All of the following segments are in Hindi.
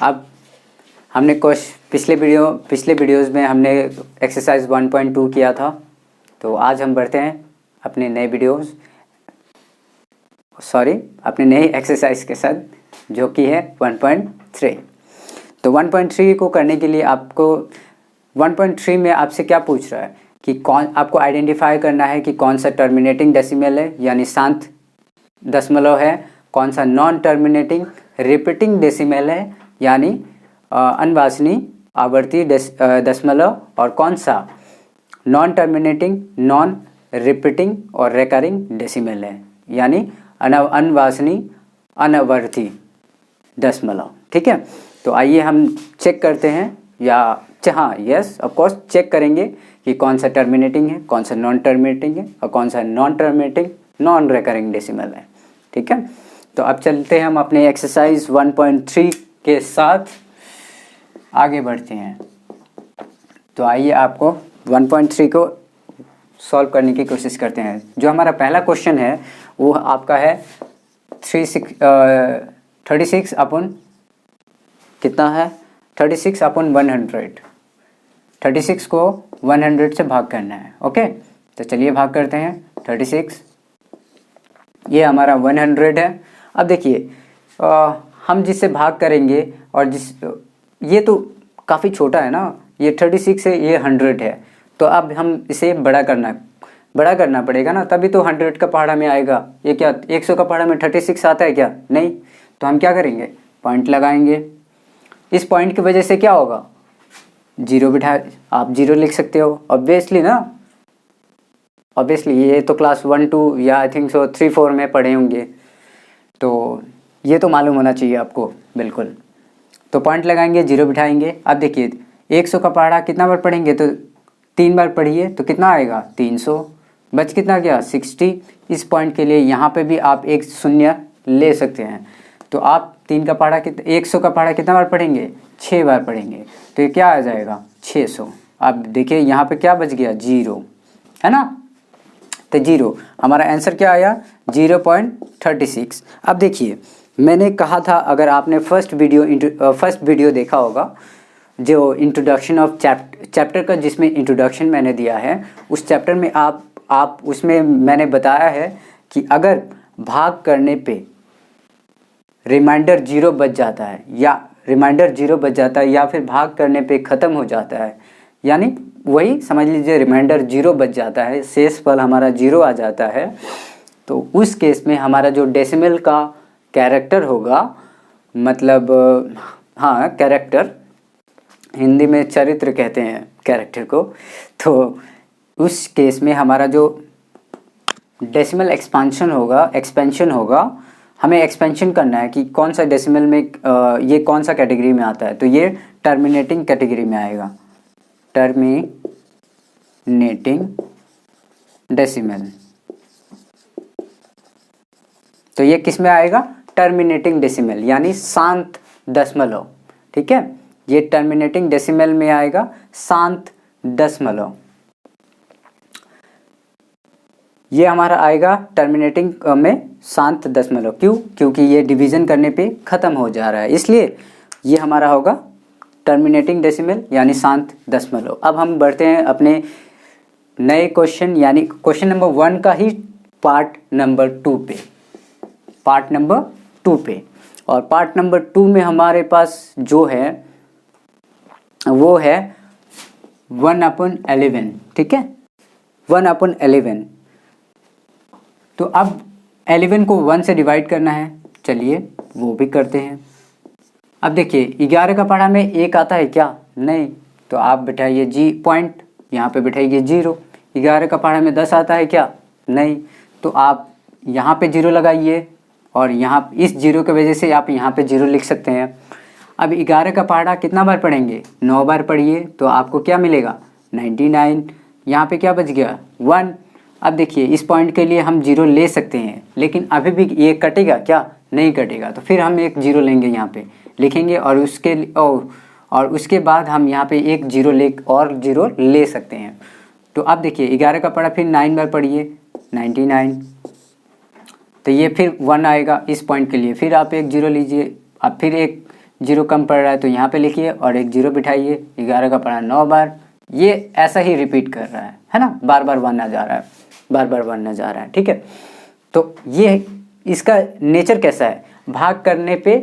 अब हमने पिछले वीडियोज़ में हमने एक्सरसाइज 1.2 किया था, तो आज हम बढ़ते हैं अपने नए अपने नई एक्सरसाइज के साथ, जो कि है 1.3। तो 1.3 को करने के लिए आपको 1.3 में आपसे क्या पूछ रहा है कि आपको आइडेंटिफाई करना है कि कौन सा टर्मिनेटिंग डेसिमल है यानी शांत दशमलव है, कौन सा नॉन टर्मिनेटिंग रिपीटिंग डेसिमल है यानी अनवांछनीय आवर्ती दशमलव, और कौन सा नॉन टर्मिनेटिंग नॉन रिपीटिंग और रिकरिंग डेसिमल है यानी अनवांछनीय अनावर्ती दशमलव। ठीक है, तो आइए हम चेक करते हैं, या हाँ यस ऑफ कोर्स चेक करेंगे कि कौन सा टर्मिनेटिंग है, कौन सा नॉन टर्मिनेटिंग है और कौन सा non terminating non recurring decimal है। ठीक है, तो अब चलते हैं हम अपने एक्सरसाइज 1.3 के साथ आगे बढ़ते हैं। तो आइए आपको 1.3 को सॉल्व करने की कोशिश करते हैं। जो हमारा पहला क्वेश्चन है वो आपका है 36 अपन कितना है 36 अपन 100। 36 को 100 से भाग करना है। ओके, तो चलिए भाग करते हैं। 36 ये हमारा 100 है। अब देखिए हम जिससे भाग करेंगे और ये तो काफ़ी छोटा है ना, ये 36 है, ये 100 है, तो अब हम इसे बड़ा करना पड़ेगा ना, तभी तो 100 का पहाड़ा में आएगा। ये क्या 100 का पहाड़ा में 36 आता है क्या? नहीं। तो हम क्या करेंगे, पॉइंट लगाएंगे। इस पॉइंट की वजह से क्या होगा, जीरो बिठा, आप जीरो लिख सकते हो ऑब्वियसली ना। ऑब्वियसली ये तो क्लास 1 2 या आई थिंक सो 3 4 में पढ़े होंगे, तो ये तो मालूम होना चाहिए आपको बिल्कुल। तो पॉइंट लगाएंगे, जीरो बिठाएंगे। अब देखिए 100 का पहाड़ा कितना बार पढ़ेंगे, तो 3 बार पढ़िए तो कितना आएगा 300, बच कितना गया 60। इस पॉइंट के लिए यहाँ पे भी आप एक शून्य ले सकते हैं। तो आप 100 का पहाड़ा कितना बार पढ़ेंगे, 6 बार पढ़ेंगे, तो ये क्या आ जाएगा 600। अब देखिए यहाँ पे क्या बच गया, जीरो, है ना। तो जीरो हमारा आंसर क्या आया 0.36। अब देखिए मैंने कहा था, अगर आपने फर्स्ट वीडियो देखा होगा, जो इंट्रोडक्शन ऑफ चैप्टर का जिसमें इंट्रोडक्शन मैंने दिया है, उस चैप्टर में आप उसमें मैंने बताया है कि अगर भाग करने पे रिमाइंडर जीरो बच जाता है या फिर भाग करने पे ख़त्म हो जाता है, यानी वही समझ लीजिए रिमाइंडर जीरो बच जाता है, शेषफल हमारा जीरो आ जाता है, तो उस केस में हमारा जो डेसिमल का कैरेक्टर होगा, मतलब हाँ कैरेक्टर, हिंदी में चरित्र कहते हैं कैरेक्टर को, तो उस केस में हमारा जो डेसिमल एक्सपेंशन होगा, हमें एक्सपेंशन करना है कि कौन सा डेसिमल में ये कौन सा कैटेगरी में आता है, तो ये टर्मिनेटिंग कैटेगरी में आएगा, टर्मिनेटिंग डेसिमल। तो ये किस में आएगा, टर्मिनेटिंग डेसिमल यानी शांत दशमलव। ठीक है, ये टर्मिनेटिंग डेसिमल में आएगा, शांत दशमलव। ये हमारा आएगा टर्मिनेटिंग में शांत दशमलव। क्यों? क्योंकि ये डिवीज़न करने पे ख़त्म हो जा रहा है, इसलिए ये हमारा होगा टर्मिनेटिंग डेसिमल यानी शांत दशमलव। अब हम बढ़ते हैं अपने नए क्वेश्चन यानी क्वेश्चन नंबर 1 का ही पार्ट नंबर 2 पे। और पार्ट नंबर 2 में हमारे पास जो है वो है 1/11। ठीक है, 1/11। तो अब 11 को 1 से डिवाइड करना है, चलिए वो भी करते हैं। अब देखिए 11 का पहाड़ा में 1 आता है क्या? नहीं। तो आप बिठाइए पॉइंट, यहाँ पे बिठाइए 0। 11 का पहाड़ा में 10 आता है क्या? नहीं। तो आप यहाँ पे 0 लगाइए, और यहाँ इस 0 की वजह से आप यहाँ पे 0 लिख सकते हैं। अब 11 का पहाड़ा कितना बार पढ़ेंगे, 9 बार पढ़िए, तो आपको क्या मिलेगा 99। यहाँ पे क्या बच गया 1। अब देखिए इस पॉइंट के लिए हम 0 ले सकते हैं, लेकिन अभी भी ये कटेगा क्या? नहीं कटेगा। तो फिर हम एक 0 लेंगे, यहाँ पे लिखेंगे, और उसके बाद हम यहाँ पे एक 0 ले सकते हैं। तो अब देखिए 11 का पढ़ा, फिर 9 बार पढ़िए 99, तो ये फिर 1 आएगा इस पॉइंट के लिए, फिर आप एक 0 लीजिए, अब फिर एक जीरो कम पड़ रहा है तो यहाँ पे लिखिए और एक जीरो बिठाइए। 11 का पढ़ा 9 बार, ये ऐसा ही रिपीट कर रहा है ना, बार बार 1 आ जा रहा है, बार बार 1 आ जा रहा है। ठीक है, तो ये इसका नेचर कैसा है, भाग करने पे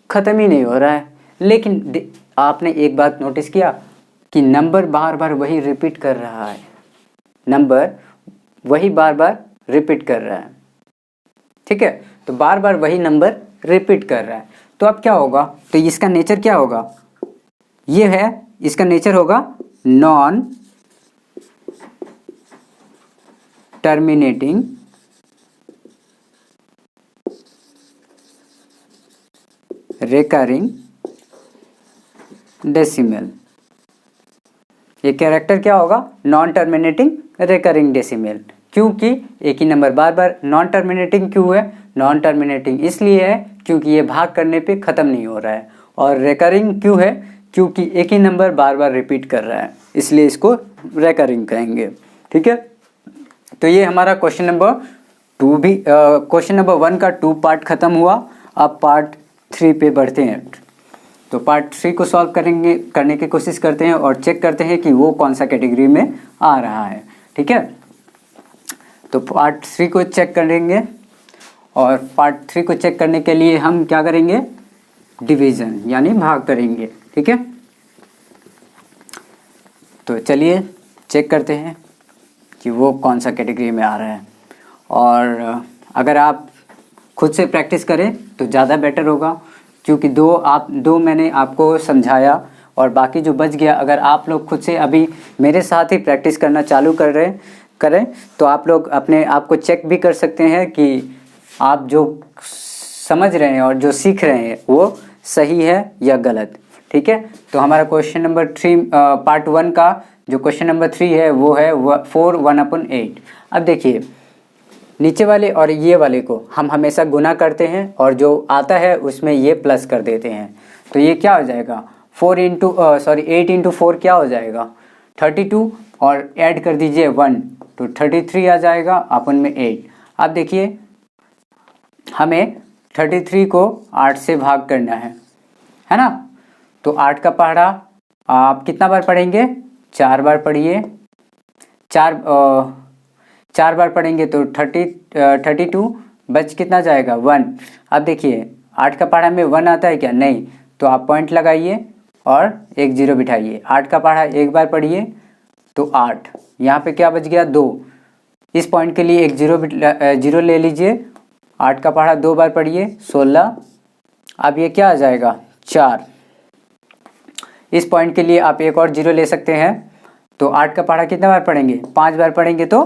ख़त्म ही नहीं हो रहा है। लेकिन आपने एक बात नोटिस किया कि नंबर बार बार वही रिपीट कर रहा है, नंबर वही बार बार रिपीट कर रहा है। ठीक है, तो बार बार वही नंबर रिपीट कर रहा है, तो अब क्या होगा, तो इसका नेचर क्या होगा, ये है, इसका नेचर होगा नॉन टर्मिनेटिंग रिकरिंग डेसिमल। ये कैरेक्टर क्या होगा, नॉन टर्मिनेटिंग रिकरिंग डेसिमल, क्योंकि एक ही नंबर बार बार, नॉन टर्मिनेटिंग क्यों है, नॉन टर्मिनेटिंग इसलिए है क्योंकि ये भाग करने पे ख़त्म नहीं हो रहा है, और रिकरिंग क्यों है, क्योंकि एक ही नंबर बार बार रिपीट कर रहा है, इसलिए इसको रिकरिंग कहेंगे। ठीक है, तो ये हमारा क्वेश्चन नंबर 2 भी, क्वेश्चन नंबर 1 का 2 पार्ट ख़त्म हुआ। अब पार्ट 3 पे बढ़ते हैं। तो पार्ट 3 को सॉल्व करने की कोशिश करते हैं और चेक करते हैं कि वो कौन सा कैटेगरी में आ रहा है। ठीक है, तो पार्ट 3 को चेक करेंगे, और पार्ट 3 को चेक करने के लिए हम क्या करेंगे, डिवीज़न यानी भाग करेंगे। ठीक है, तो चलिए चेक करते हैं कि वो कौन सा कैटेगरी में आ रहा है। और अगर आप खुद से प्रैक्टिस करें तो ज़्यादा बेटर होगा, क्योंकि दो मैंने आपको समझाया और बाकी जो बच गया, अगर आप लोग खुद से अभी मेरे साथ ही प्रैक्टिस करना चालू करें तो आप लोग अपने आप को चेक भी कर सकते हैं कि आप जो समझ रहे हैं और जो सीख रहे हैं वो सही है या गलत। ठीक है, तो हमारा क्वेश्चन नंबर 3 पार्ट 1 का जो क्वेश्चन नंबर 3 है वो है 4 1/8। अब देखिए, नीचे वाले और ये वाले को हम हमेशा गुना करते हैं और जो आता है उसमें ये प्लस कर देते हैं, तो ये क्या हो जाएगा, 8 इंटू 4 क्या हो जाएगा, 32, और ऐड कर दीजिए 1 तो 33 आ जाएगा, अपन में 8। अब देखिए, हमें 33 को 8 से भाग करना है ना, तो 8 का पहाड़ा आप कितना बार पढ़ेंगे, 4 बार पढ़िए, 4 बार पढ़ेंगे तो 32, बच कितना जाएगा 1। अब देखिए 8 का पहाड़ा में 1 आता है क्या, नहीं, तो आप पॉइंट लगाइए और एक जीरो बिठाइए। 8 का पहाड़ा एक बार पढ़िए तो 8, यहाँ पे क्या बच गया 2, इस पॉइंट के लिए एक जीरो ले लीजिए। 8 का पहाड़ा 2 बार पढ़िए 16, अब ये क्या आ जाएगा 4, इस पॉइंट के लिए आप एक और जीरो ले सकते हैं, तो 8 का पहाड़ा कितना बार पढ़ेंगे, 5 बार पढ़ेंगे तो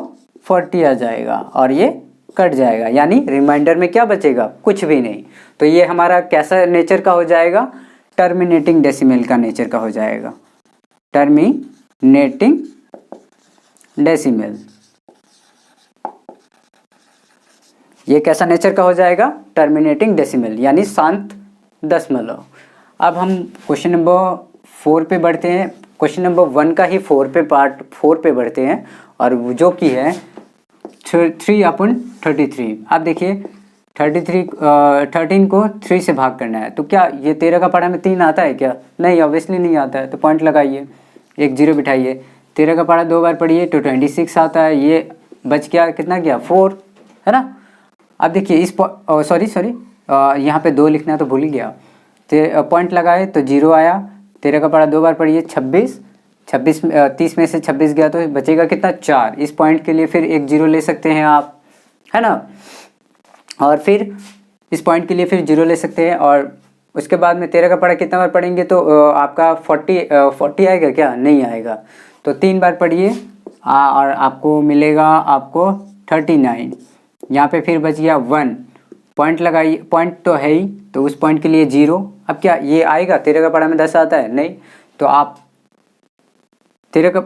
40 आ जाएगा और ये कट जाएगा, यानी रिमाइंडर में क्या बचेगा, कुछ भी नहीं। तो ये हमारा कैसा नेचर का हो जाएगा, टर्मिनेटिंग डेसिमल का नेचर का हो जाएगा, टर्मिनेटिंग डेसिमल। ये कैसा नेचर का हो जाएगा, टर्मिनेटिंग डेसिमल यानी शांत दशमलव। अब हम क्वेश्चन नंबर 4 पे बढ़ते हैं। क्वेश्चन नंबर 1 का ही पार्ट 4 पे बढ़ते हैं, और जो कि है 3/33। अब देखिए 13 को 3 से भाग करना है, तो क्या ये 13 का पहाड़ा में 3 आता है क्या, नहीं, ऑब्वियसली नहीं आता है, तो पॉइंट लगाइए, एक जीरो बिठाइए। 13 का पहाड़ा 2 बार पढ़िए तो 26 आता है, ये बच गया कितना गया 4, है ना। अब देखिए इस सॉरी यहाँ पे 2 लिखना है तो भूल ही गया, पॉइंट लगाए तो 0 आया। 13 का पहाड़ा 2 बार पढ़िए 26, 30 में से 26 गया तो बचेगा कितना 4, इस पॉइंट के लिए फिर एक जीरो ले सकते हैं आप, है ना, और फिर इस पॉइंट के लिए फिर जीरो ले सकते हैं। और उसके बाद में 13 का पहाड़ा कितना बार पढ़ेंगे तो आपका 40 आएगा क्या, नहीं आएगा, तो 3 बार पढ़िए और आपको मिलेगा आपको 39। यहाँ पे फिर बच गया 1, पॉइंट लगाइए, पॉइंट तो है ही, तो उस पॉइंट के लिए 0। अब क्या ये आएगा, 13 का पहाड़ा में 10 आता है, नहीं, तो आप 13 का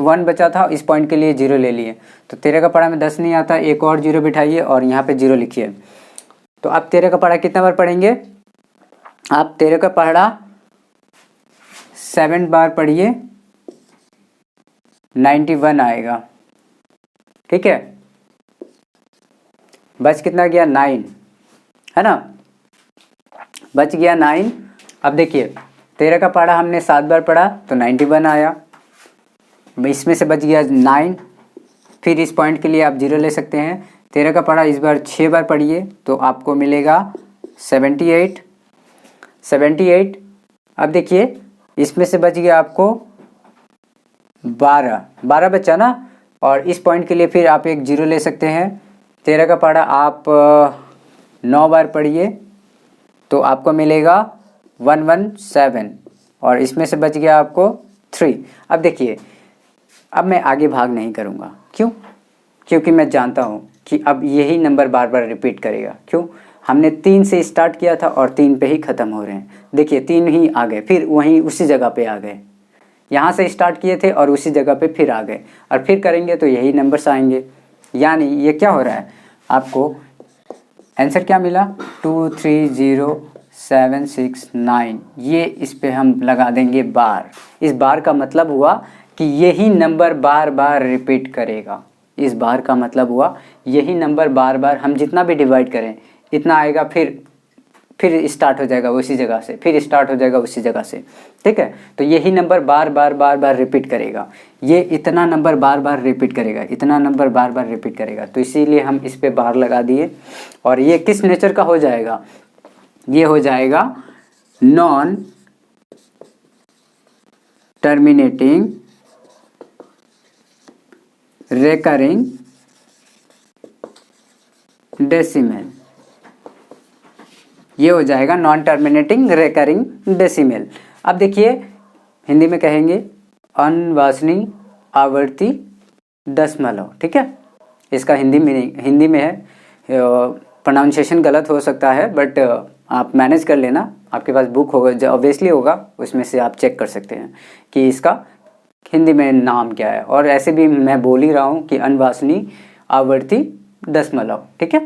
1 बचा था, इस पॉइंट के लिए 0 ले लिए, तो 13 का पहाड़ा में 10 नहीं आता, एक और 0 बिठाइए और यहाँ पे 0 लिखिए। तो आप 13 का पहाड़ा कितना बार पढ़ेंगे, आप 13 का पहाड़ा 7 बार पढ़िए, 91 आएगा, ठीक है, बच कितना गया 9, है ना, बच गया 9। अब देखिए 13 का पढ़ा हमने 7 बार पढ़ा तो 91 आया, इसमें से बच गया 9, फिर इस पॉइंट के लिए आप 0 ले सकते हैं। 13 का पढ़ा इस बार 6 बार पढ़िए तो आपको मिलेगा 78। अब देखिए इसमें से बच गया आपको 12 बचा ना, और इस पॉइंट के लिए फिर आप एक 0 ले सकते हैं। 13 का पढ़ा आप 9 बार पढ़िए तो आपको मिलेगा 117, और इसमें से बच गया आपको 3। अब देखिए अब मैं आगे भाग नहीं करूँगा, क्यों? क्योंकि मैं जानता हूँ कि अब यही नंबर बार बार रिपीट करेगा। क्यों? हमने 3 से स्टार्ट किया था और 3 पे ही ख़त्म हो रहे हैं। देखिए 3 ही आ गए, फिर वहीं उसी जगह पे आ गए। यहाँ से स्टार्ट किए थे और उसी जगह पे फिर आ गए, और फिर करेंगे तो यही नंबर्स आएंगे। यानी ये क्या हो रहा है, आपको आंसर क्या मिला 230769। ये इस पे हम लगा देंगे बार। इस बार का मतलब हुआ कि यही नंबर बार बार रिपीट करेगा। इस बार का मतलब हुआ यही नंबर बार बार, हम जितना भी डिवाइड करें इतना आएगा, फिर स्टार्ट हो जाएगा उसी जगह से, फिर स्टार्ट हो जाएगा उसी जगह से। ठीक है, तो यही नंबर बार बार रिपीट करेगा। ये इतना नंबर बार बार रिपीट करेगा, इतना नंबर बार बार रिपीट करेगा, तो इसीलिए हम इस पे बार लगा दिए। और ये किस नेचर का हो जाएगा, ये हो जाएगा नॉन टर्मिनेटिंग रेकरिंग डेसिमल। ये हो जाएगा नॉन टर्मिनेटिंग रेकरिंग डेसिमल। अब देखिए हिंदी में कहेंगे अनवांछनीय आवर्ती दशमलव। ठीक है, इसका हिंदी में है, प्रोनाउंसिएशन गलत हो सकता है, बट आप मैनेज कर लेना। आपके पास बुक होगा जो ऑब्वियसली होगा, उसमें से आप चेक कर सकते हैं कि इसका हिंदी में नाम क्या है। और ऐसे भी मैं बोल ही रहा हूँ कि अनवांछनीय आवर्ती दशमलव। ठीक है,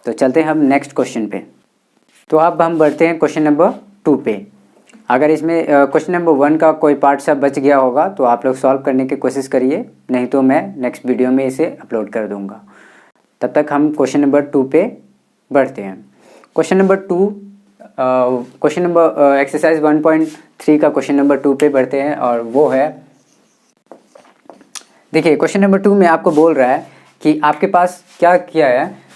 तो चलते हैं हम नेक्स्ट क्वेश्चन पे। तो अब हम बढ़ते हैं क्वेश्चन नंबर 2 पे। अगर इसमें क्वेश्चन नंबर 1 का कोई पार्ट सब बच गया होगा तो आप लोग सॉल्व करने की कोशिश करिए, नहीं तो मैं नेक्स्ट वीडियो में इसे अपलोड कर दूंगा। तब तक हम क्वेश्चन नंबर 2 पे बढ़ते हैं। Question number 2, question number exercise 1.3 का क्वेश्चन नंबर 2 पे बढ़ते हैं, और वो है, देखिए क्वेश्चन नंबर 2 में आपको बोल रहा है कि आपके पास क्या किया है,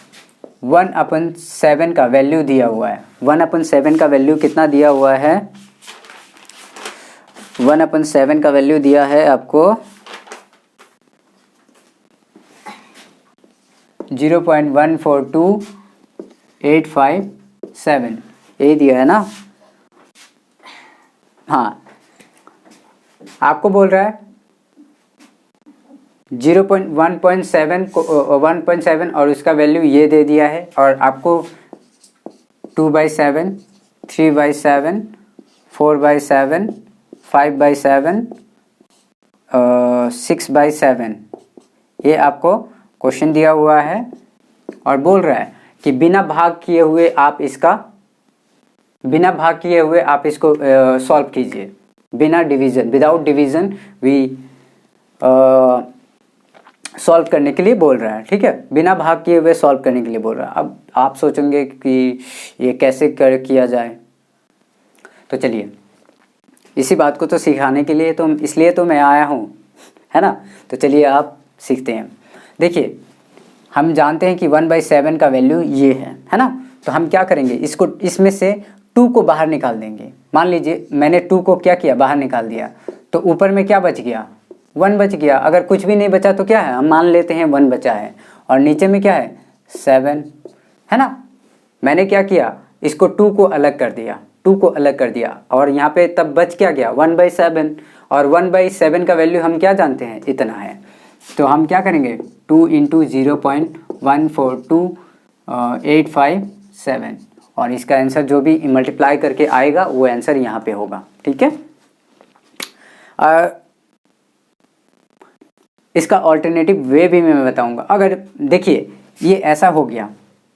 1/7 का वैल्यू दिया हुआ है। 1/7 का वैल्यू कितना दिया हुआ है, 1/7 का वैल्यू दिया है आपको 0.142857, ये दिया है ना। हाँ, आपको बोल रहा है 1.7 को 1.7 और उसका वैल्यू ये दे दिया है, और आपको 2/7, 3/7, 4/7, 5/7, 6/7 ये आपको क्वेश्चन दिया हुआ है, और बोल रहा है कि बिना भाग किए हुए आप इसको सॉल्व कीजिए, बिना division, without division we solve करने के लिए बोल रहा है। ठीक है, बिना भाग किए हुए सॉल्व करने के लिए बोल रहा है। अब आप सोचेंगे कि ये कैसे किया जाए, तो चलिए इसी बात को तो सिखाने के लिए, तो इसलिए तो मैं आया हूँ, है ना। तो चलिए आप सीखते हैं। देखिए हम जानते हैं कि 1/7 का वैल्यू ये है ना। तो हम क्या करेंगे, इसको इसमें से 2 को बाहर निकाल देंगे। मान लीजिए मैंने 2 को क्या किया, बाहर निकाल दिया, तो ऊपर में क्या बच गया, 1 बच गया। अगर कुछ भी नहीं बचा तो क्या है, हम मान लेते हैं 1 बचा है, और नीचे में क्या है 7, है ना। मैंने क्या किया, इसको 2 को अलग कर दिया, 2 को अलग कर दिया, और यहाँ पे तब बच क्या गया 1/7, और 1/7 का वैल्यू हम क्या जानते हैं, इतना है। तो हम क्या करेंगे, 2 × 0.142857, और इसका आंसर जो भी मल्टीप्लाई करके आएगा वो आंसर यहाँ पे होगा। ठीक है, इसका ऑल्टरनेटिव वे भी मैं बताऊंगा। अगर देखिए ये ऐसा हो गया,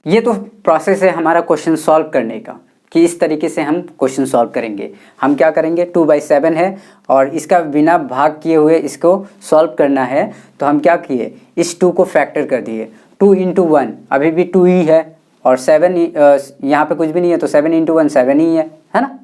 ये तो प्रोसेस है हमारा क्वेश्चन सॉल्व करने का, कि इस तरीके से हम क्वेश्चन सॉल्व करेंगे। हम क्या करेंगे, 2/7 है और इसका बिना भाग किए हुए इसको सॉल्व करना है, तो हम क्या किए, इस 2 को फैक्टर कर दिए। 2 × 1 अभी भी 2 ही है, और 7 यहाँ पे कुछ भी नहीं है, तो 7 × 1 7 ही है ना।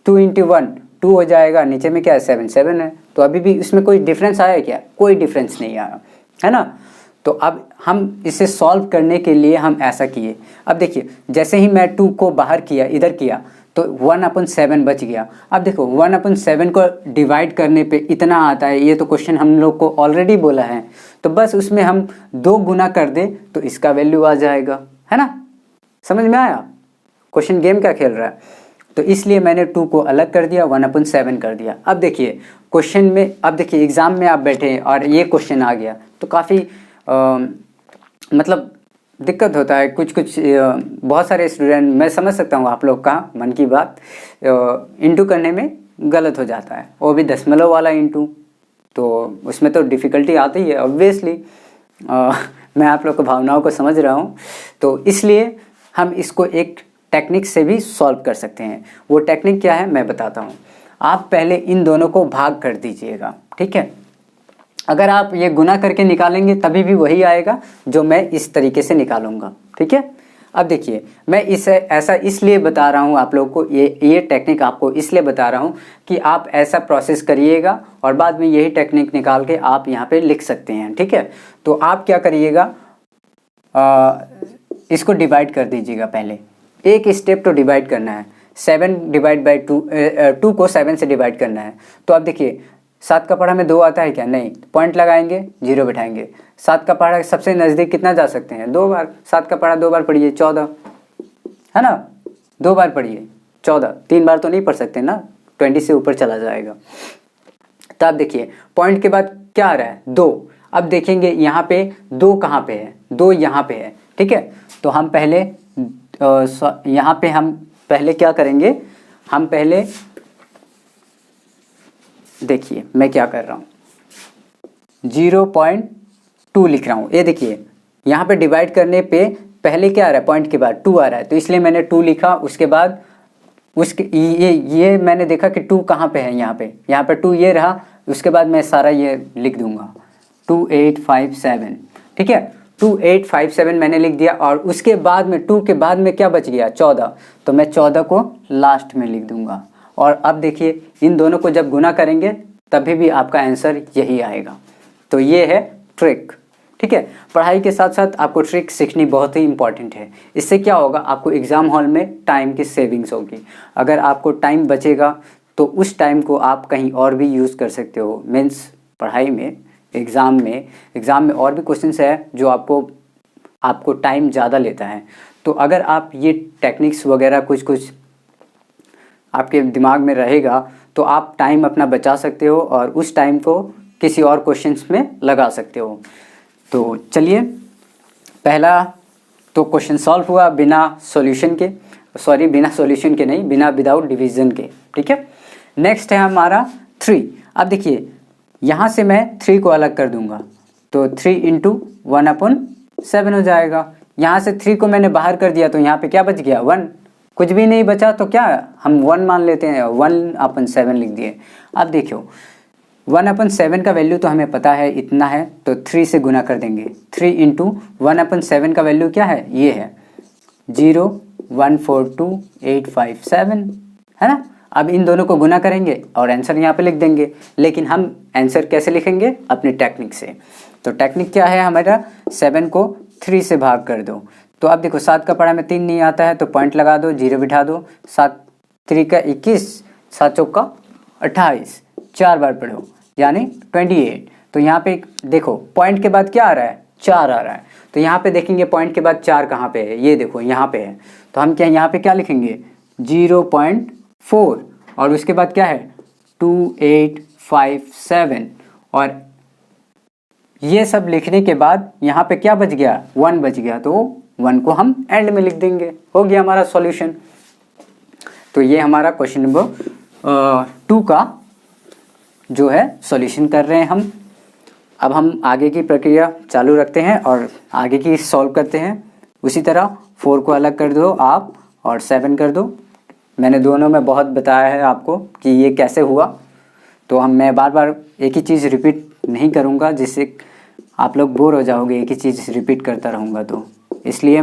2 इंटू 1 2 हो जाएगा, नीचे में क्या है 7 7 है। तो अभी भी इसमें कोई डिफरेंस आया क्या? कोई डिफरेंस नहीं आया, है ना। तो अब हम इसे सॉल्व करने के लिए हम ऐसा किए। अब देखिए जैसे ही मैं 2 को बाहर किया, इधर किया, तो 1/7 बच गया। अब देखो 1/7 को डिवाइड करने पे इतना आता है, ये तो क्वेश्चन हम लोग को ऑलरेडी बोला है, तो बस उसमें हम 2 गुना कर दे तो इसका वैल्यू आ जाएगा, है ना। समझ में आया क्वेश्चन गेम क्या खेल रहा है। तो इसलिए मैंने 2 को अलग कर दिया, 1/7 कर दिया। अब देखिए क्वेश्चन में, अब देखिए एग्ज़ाम में आप बैठे और ये क्वेश्चन आ गया तो काफ़ी मतलब दिक्कत होता है। कुछ बहुत सारे स्टूडेंट, मैं समझ सकता हूँ आप लोग का मन की बात, इंटू करने में गलत हो जाता है, वो भी दशमलव वाला इंटू, तो उसमें तो डिफ़िकल्टी आती है ऑब्वियसली। मैं आप लोग की भावनाओं को समझ रहा हूँ, तो इसलिए हम इसको एक टेक्निक से भी सॉल्व कर सकते हैं। वो टेक्निक क्या है मैं बताता हूँ। आप पहले इन दोनों को भाग कर दीजिएगा, ठीक है। अगर आप ये गुना करके निकालेंगे तभी भी वही आएगा जो मैं इस तरीके से निकालूंगा, ठीक है। अब देखिए मैं इसे ऐसा इसलिए बता रहा हूँ आप लोग को, ये टेक्निक आपको इसलिए बता रहा हूँ कि आप ऐसा प्रोसेस करिएगा और बाद में यही टेक्निक निकाल के आप यहाँ पे लिख सकते हैं, ठीक है। तो आप क्या करिएगा, इसको डिवाइड कर दीजिएगा। पहले एक स्टेप तो डिवाइड करना है, 7 डिवाइड बाई 2 को 7 से डिवाइड करना है। तो अब देखिए 7 का पढ़ा में 2 आता है क्या? नहीं, पॉइंट लगाएंगे, 0 बैठाएंगे। 7 का पढ़ा सबसे नज़दीक कितना जा सकते हैं? 2 बार। 7 का पढ़ा 2 बार पढ़िए 14, है ना। 2 बार पढ़िए 14, 3 बार तो नहीं पढ़ सकते ना, 20 से ऊपर चला जाएगा। तो आप देखिए पॉइंट के बाद क्या आ रहा है? 2। अब देखेंगे यहाँ पे 2 कहाँ पे है? 2 यहाँ पे है, ठीक है। तो हम पहले यहाँ पे हम पहले क्या करेंगे, हम पहले देखिए मैं क्या कर रहा हूँ, 0.2 लिख रहा हूँ। ये देखिए यहाँ पे डिवाइड करने पे पहले क्या आ रहा है? पॉइंट के बाद 2 आ रहा है, तो इसलिए मैंने 2 लिखा। उसके बाद उसके ये मैंने देखा कि 2 कहाँ पे है, यहाँ पे 2 ये रहा। उसके बाद मैं सारा ये लिख दूंगा 2857, ठीक है। 2857 मैंने लिख दिया और उसके बाद में 2 के बाद में क्या बच गया? 14, तो मैं 14 को लास्ट में लिख दूंगा। और अब देखिए इन दोनों को जब गुना करेंगे तभी भी आपका आंसर यही आएगा। तो ये है ट्रिक, ठीक है। पढ़ाई के साथ साथ आपको ट्रिक सीखनी बहुत ही इंपॉर्टेंट है। इससे क्या होगा, आपको एग्ज़ाम हॉल में टाइम की सेविंग्स होगी। अगर आपको टाइम बचेगा तो उस टाइम को आप कहीं और भी यूज़ कर सकते हो। मीन्स पढ़ाई में, एग्ज़ाम में और भी क्वेश्चंस है जो आपको टाइम ज़्यादा लेता है। तो अगर आप ये टेक्निक्स वगैरह कुछ आपके दिमाग में रहेगा तो आप टाइम अपना बचा सकते हो और उस टाइम को किसी और क्वेश्चंस में लगा सकते हो। तो चलिए, पहला तो क्वेश्चन सॉल्व हुआ बिना सॉल्यूशन के नहीं, विदाउट डिवीज़न के, ठीक है। नेक्स्ट है हमारा 3। अब देखिए यहाँ से मैं 3 को अलग कर दूंगा तो 3 इंटू 1/7 हो जाएगा। यहाँ से 3 को मैंने बाहर कर दिया तो यहाँ पे क्या बच गया? 1। कुछ भी नहीं बचा तो क्या हम 1 मान लेते हैं, 1/7 लिख दिए। अब देखो 1/7 का वैल्यू तो हमें पता है इतना है, तो 3 से गुना कर देंगे। 3 इंटू 1/7 का वैल्यू क्या है? ये है 0142857, है ना। अब इन दोनों को गुना करेंगे और आंसर यहाँ पे लिख देंगे। लेकिन हम आंसर कैसे लिखेंगे? अपनी टेक्निक से। तो टेक्निक क्या है हमारा? 7 को 3 से भाग कर दो। तो अब देखो 7 का पढ़ा में 3 नहीं आता है तो पॉइंट लगा दो, 0 बिठा दो। 7 3 का 21, 7 चौक का 28, 4 बार पढ़ो यानी 28। तो यहाँ पे देखो पॉइंट के बाद क्या आ रहा है? 4 आ रहा है। तो यहाँ पे देखेंगे पॉइंट के बाद 4 कहाँ पे है? ये देखो यहाँ पे है। तो हम क्या यहाँ पे क्या लिखेंगे? 0.4 और उसके बाद क्या है? 2857। और ये सब लिखने के बाद यहाँ पे क्या बच गया? 1 बच गया, तो 1 को हम एंड में लिख देंगे। हो गया हमारा सॉल्यूशन। तो ये हमारा क्वेश्चन नंबर 2 का जो है सॉल्यूशन कर रहे हैं हम। अब हम आगे की प्रक्रिया चालू रखते हैं और आगे की सॉल्व करते हैं। उसी तरह 4 को अलग कर दो आप और 7 कर दो। मैंने दोनों में बहुत बताया है आपको कि ये कैसे हुआ, तो मैं बार बार एक ही चीज़ रिपीट नहीं करूँगा जिससे आप लोग बोर हो जाओगे। एक ही चीज़ रिपीट करता रहूँगा, तो इसलिए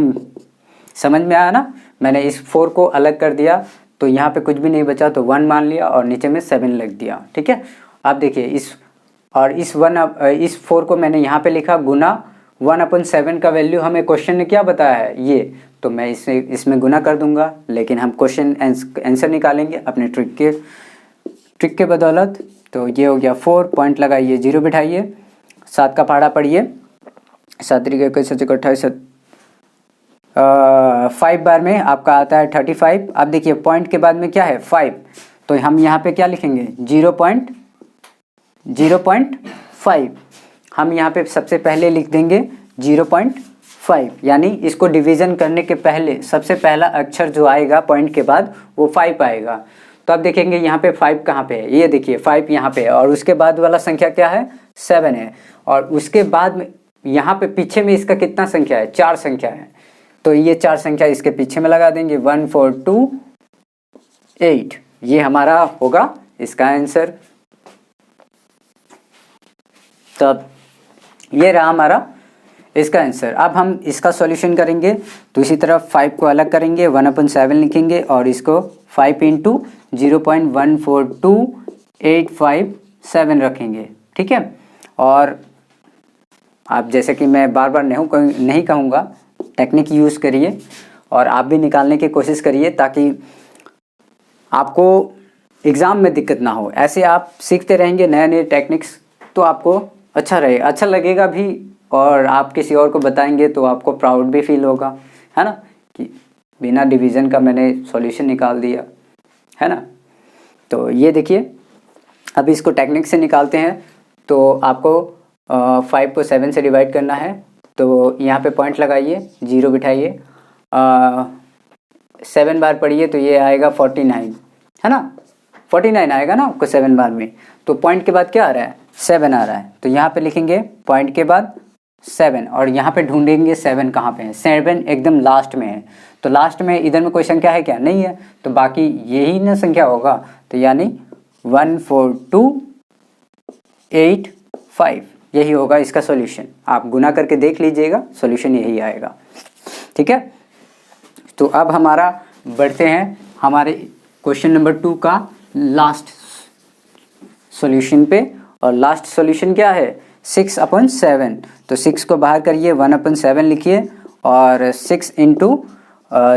समझ में आया ना। मैंने इस 4 को अलग कर दिया तो यहाँ पे कुछ भी नहीं बचा तो 1 मान लिया और नीचे में 7 लिख दिया। ठीक है, आप देखिए इस 4 को मैंने यहाँ पे लिखा गुना 1/7 का वैल्यू हमें क्वेश्चन ने क्या बताया है ये, तो मैं इसमें गुना कर दूंगा, लेकिन हम क्वेश्चन आंसर निकालेंगे अपने ट्रिक के बदौलत। तो ये हो गया 4, पॉइंट लगाइए, 0 बिठाइए, 7 का पहाड़ा पढ़िए, 7 तरीके के 28 5 बार में आपका आता है 35। अब देखिए पॉइंट के बाद में क्या है 5, तो हम यहाँ पे क्या लिखेंगे 0.5। हम यहाँ पे सबसे पहले लिख देंगे 0.5, यानी इसको डिवीज़न करने के पहले सबसे पहला अक्षर जो आएगा पॉइंट के बाद वो 5 आएगा। तो आप देखेंगे यहाँ पे 5 कहाँ पे है, ये देखिए 5 यहाँ पे है, और उसके बाद वाला संख्या क्या है 7 है, और उसके बाद में यहाँ पे पीछे में इसका कितना संख्या है 4 संख्या है, तो ये 4 संख्या इसके पीछे में लगा देंगे 1 4 2 8, ये हमारा होगा इसका आंसर। तब ये रहा हमारा इसका आंसर। अब हम इसका सॉल्यूशन करेंगे, तो इसी तरफ 5 को अलग करेंगे, 1/7 लिखेंगे और इसको 5 × 0.142857 रखेंगे। ठीक है, और आप जैसे कि मैं बार बार नहीं कहूँगा, टेक्निक यूज़ करिए और आप भी निकालने की कोशिश करिए ताकि आपको एग्ज़ाम में दिक्कत ना हो। ऐसे आप सीखते रहेंगे नए नए टेक्निक्स, तो आपको अच्छा लगेगा भी, और आप किसी और को बताएंगे तो आपको प्राउड भी फील होगा, है ना, कि बिना डिवीज़न का मैंने सॉल्यूशन निकाल दिया, है ना। तो ये देखिए अब इसको टेक्निक से निकालते हैं। तो आपको 5 को 7 से डिवाइड करना है, तो यहाँ पे पॉइंट लगाइए, 0 बिठाइए, 7 बार पढ़िए तो ये आएगा 49, है ना, 49 आएगा ना आपको 7 बार में। तो पॉइंट के बाद क्या आ रहा है 7 आ रहा है, तो यहाँ पे लिखेंगे पॉइंट के बाद 7, और यहाँ पे ढूंढेंगे 7 कहाँ पे है, 7 एकदम लास्ट में है। तो लास्ट में इधर में कोई संख्या है क्या, नहीं है, तो बाकी यही ना संख्या होगा, तो यानी 14285 यही होगा इसका सॉल्यूशन। आप गुना करके देख लीजिएगा, सॉल्यूशन यही आएगा। ठीक है, तो अब हमारा बढ़ते हैं हमारे क्वेश्चन नंबर 2 का लास्ट सॉल्यूशन पे, और लास्ट सॉल्यूशन क्या है 6/7। तो 6 को बाहर करिए, 1/7 लिखिए और 6 ×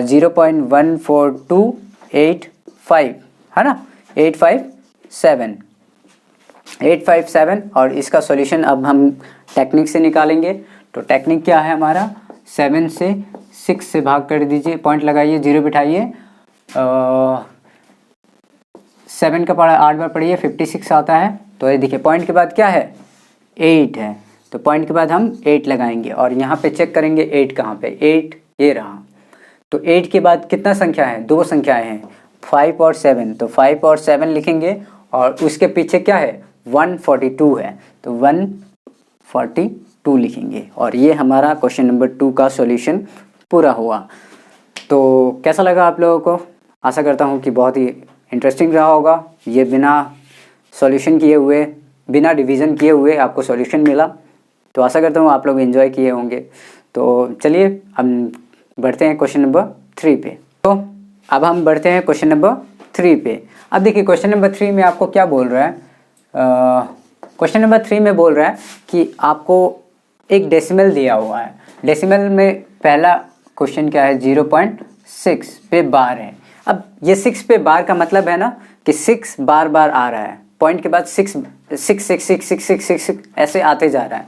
0.14285, है ना, 857, और इसका सॉल्यूशन अब हम टेक्निक से निकालेंगे। तो टेक्निक क्या है हमारा, 7 से 6 से भाग कर दीजिए, पॉइंट लगाइए, 0 बिठाइए, 7 का पढ़ा 8 बार पढ़िए, 56 आता है। तो ये देखिए पॉइंट के बाद क्या है 8 है, तो पॉइंट के बाद हम 8 लगाएंगे, और यहाँ पे चेक करेंगे 8 कहाँ पे, 8 ये रहा। तो 8 के बाद कितना संख्या है, 2 संख्याएं हैं, 5 और 7, तो 5 और 7 लिखेंगे, और उसके पीछे क्या है 142 है, तो 142 लिखेंगे, और ये हमारा क्वेश्चन नंबर 2 का सॉल्यूशन पूरा हुआ। तो कैसा लगा आप लोगों को, आशा करता हूँ कि बहुत ही इंटरेस्टिंग रहा होगा। ये बिना सॉल्यूशन किए हुए, बिना डिवीज़न किए हुए आपको सॉल्यूशन मिला, तो आशा करता हूँ आप लोग एंजॉय किए होंगे। तो चलिए हम बढ़ते हैं क्वेश्चन नंबर 3 पे। तो अब हम बढ़ते हैं क्वेश्चन नंबर 3 पे। अब देखिए क्वेश्चन नंबर 3 में आपको क्या बोल रहा है, क्वेश्चन नंबर 3 में बोल रहा है कि आपको एक डेसिमल दिया हुआ है। डेसिमल में पहला क्वेश्चन क्या है 0.6 पे बार है। अब ये 6 पे बार का मतलब है ना कि 6 बार बार आ रहा है, पॉइंट के बाद 6 ऐसे आते जा रहा है।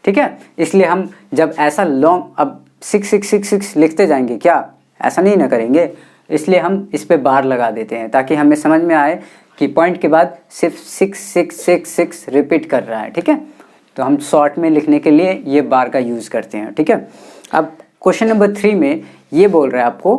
ठीक है, इसलिए हम जब ऐसा लॉन्ग अब 6 लिखते जाएंगे, क्या ऐसा नहीं ना करेंगे, इसलिए हम इस पे बार लगा देते हैं ताकि हमें समझ में आए कि पॉइंट के बाद सिर्फ 6 रिपीट कर रहा है। ठीक है, तो हम शॉर्ट में लिखने के लिए ये बार का यूज़ करते हैं। ठीक है, अब क्वेश्चन नंबर 3 में ये बोल रहा है आपको,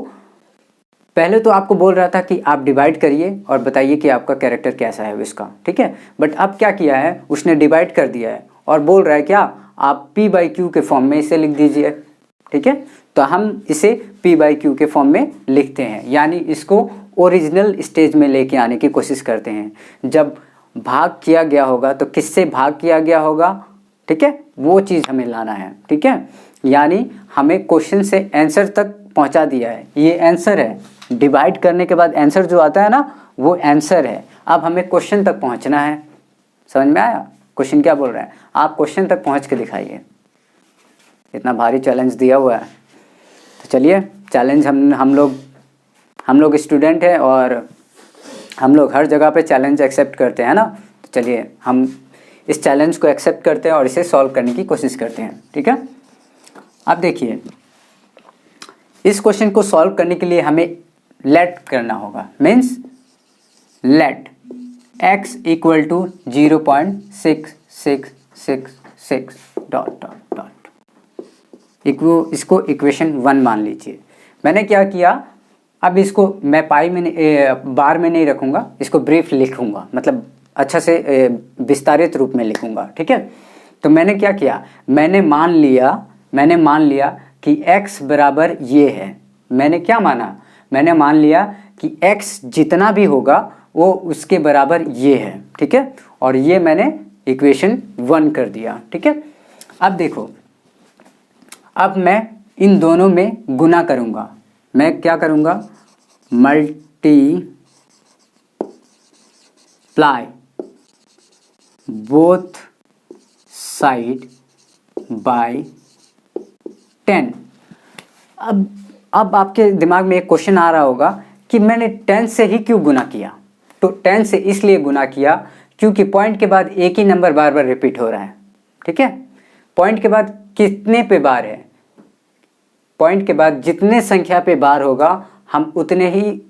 पहले तो आपको बोल रहा था कि आप डिवाइड करिए और बताइए कि आपका कैरेक्टर कैसा है इसका। ठीक है, बट अब क्या किया है, उसने डिवाइड कर दिया है और बोल रहा है क्या, आप P/Q के फॉर्म में इसे लिख दीजिए। ठीक है, तो हम इसे P/Q के फॉर्म में लिखते हैं, यानी इसको ओरिजिनल स्टेज में लेके आने की कोशिश करते हैं। जब भाग किया गया होगा तो किससे भाग किया गया होगा, ठीक है, वो चीज़ हमें लाना है। ठीक है, यानी हमें क्वेश्चन से आंसर तक पहुंचा दिया है, ये आंसर है। डिवाइड करने के बाद आंसर जो आता है ना वो आंसर है। अब हमें क्वेश्चन तक पहुंचना है। समझ में आया क्वेश्चन क्या बोल रहे हैं? आप क्वेश्चन तक पहुंच के दिखाइए। इतना भारी चैलेंज दिया हुआ है तो चलिए चैलेंज हम लोग स्टूडेंट हैं और हम लोग हर जगह पे चैलेंज एक्सेप्ट करते हैं ना। तो चलिए हम इस चैलेंज को एक्सेप्ट करते हैं और इसे सॉल्व करने की कोशिश करते हैं। ठीक है, अब देखिए इस क्वेश्चन को सॉल्व करने के लिए हमें लेट करना होगा। Means let x equal to 0.6666 dot dot dot इसको इक्वेशन 1 मान लीजिए। मैंने क्या किया, अब इसको मैं बार में नहीं रखूँगा, इसको ब्रीफ लिखूँगा, मतलब अच्छा से विस्तारित रूप में लिखूँगा। ठीक है, तो मैंने क्या किया, मैंने मान लिया कि x बराबर ये है। मैंने क्या माना, मैंने मान लिया कि x जितना भी होगा वो उसके बराबर ये है। ठीक है, और ये मैंने इक्वेशन 1 कर दिया। ठीक है, अब देखो, अब मैं इन दोनों में गुना करूँगा। मैं क्या करूँगा, मल्टीप्लाई बोथ साइड बाय 10। अब आपके दिमाग में एक क्वेश्चन आ रहा होगा कि मैंने 10 से ही क्यों गुना किया। तो 10 से इसलिए गुना किया क्योंकि पॉइंट के बाद एक ही नंबर बार बार रिपीट हो रहा है। ठीक है, पॉइंट के बाद कितने पे बार है, पॉइंट के बाद जितने संख्या पे बार होगा हम उतने ही,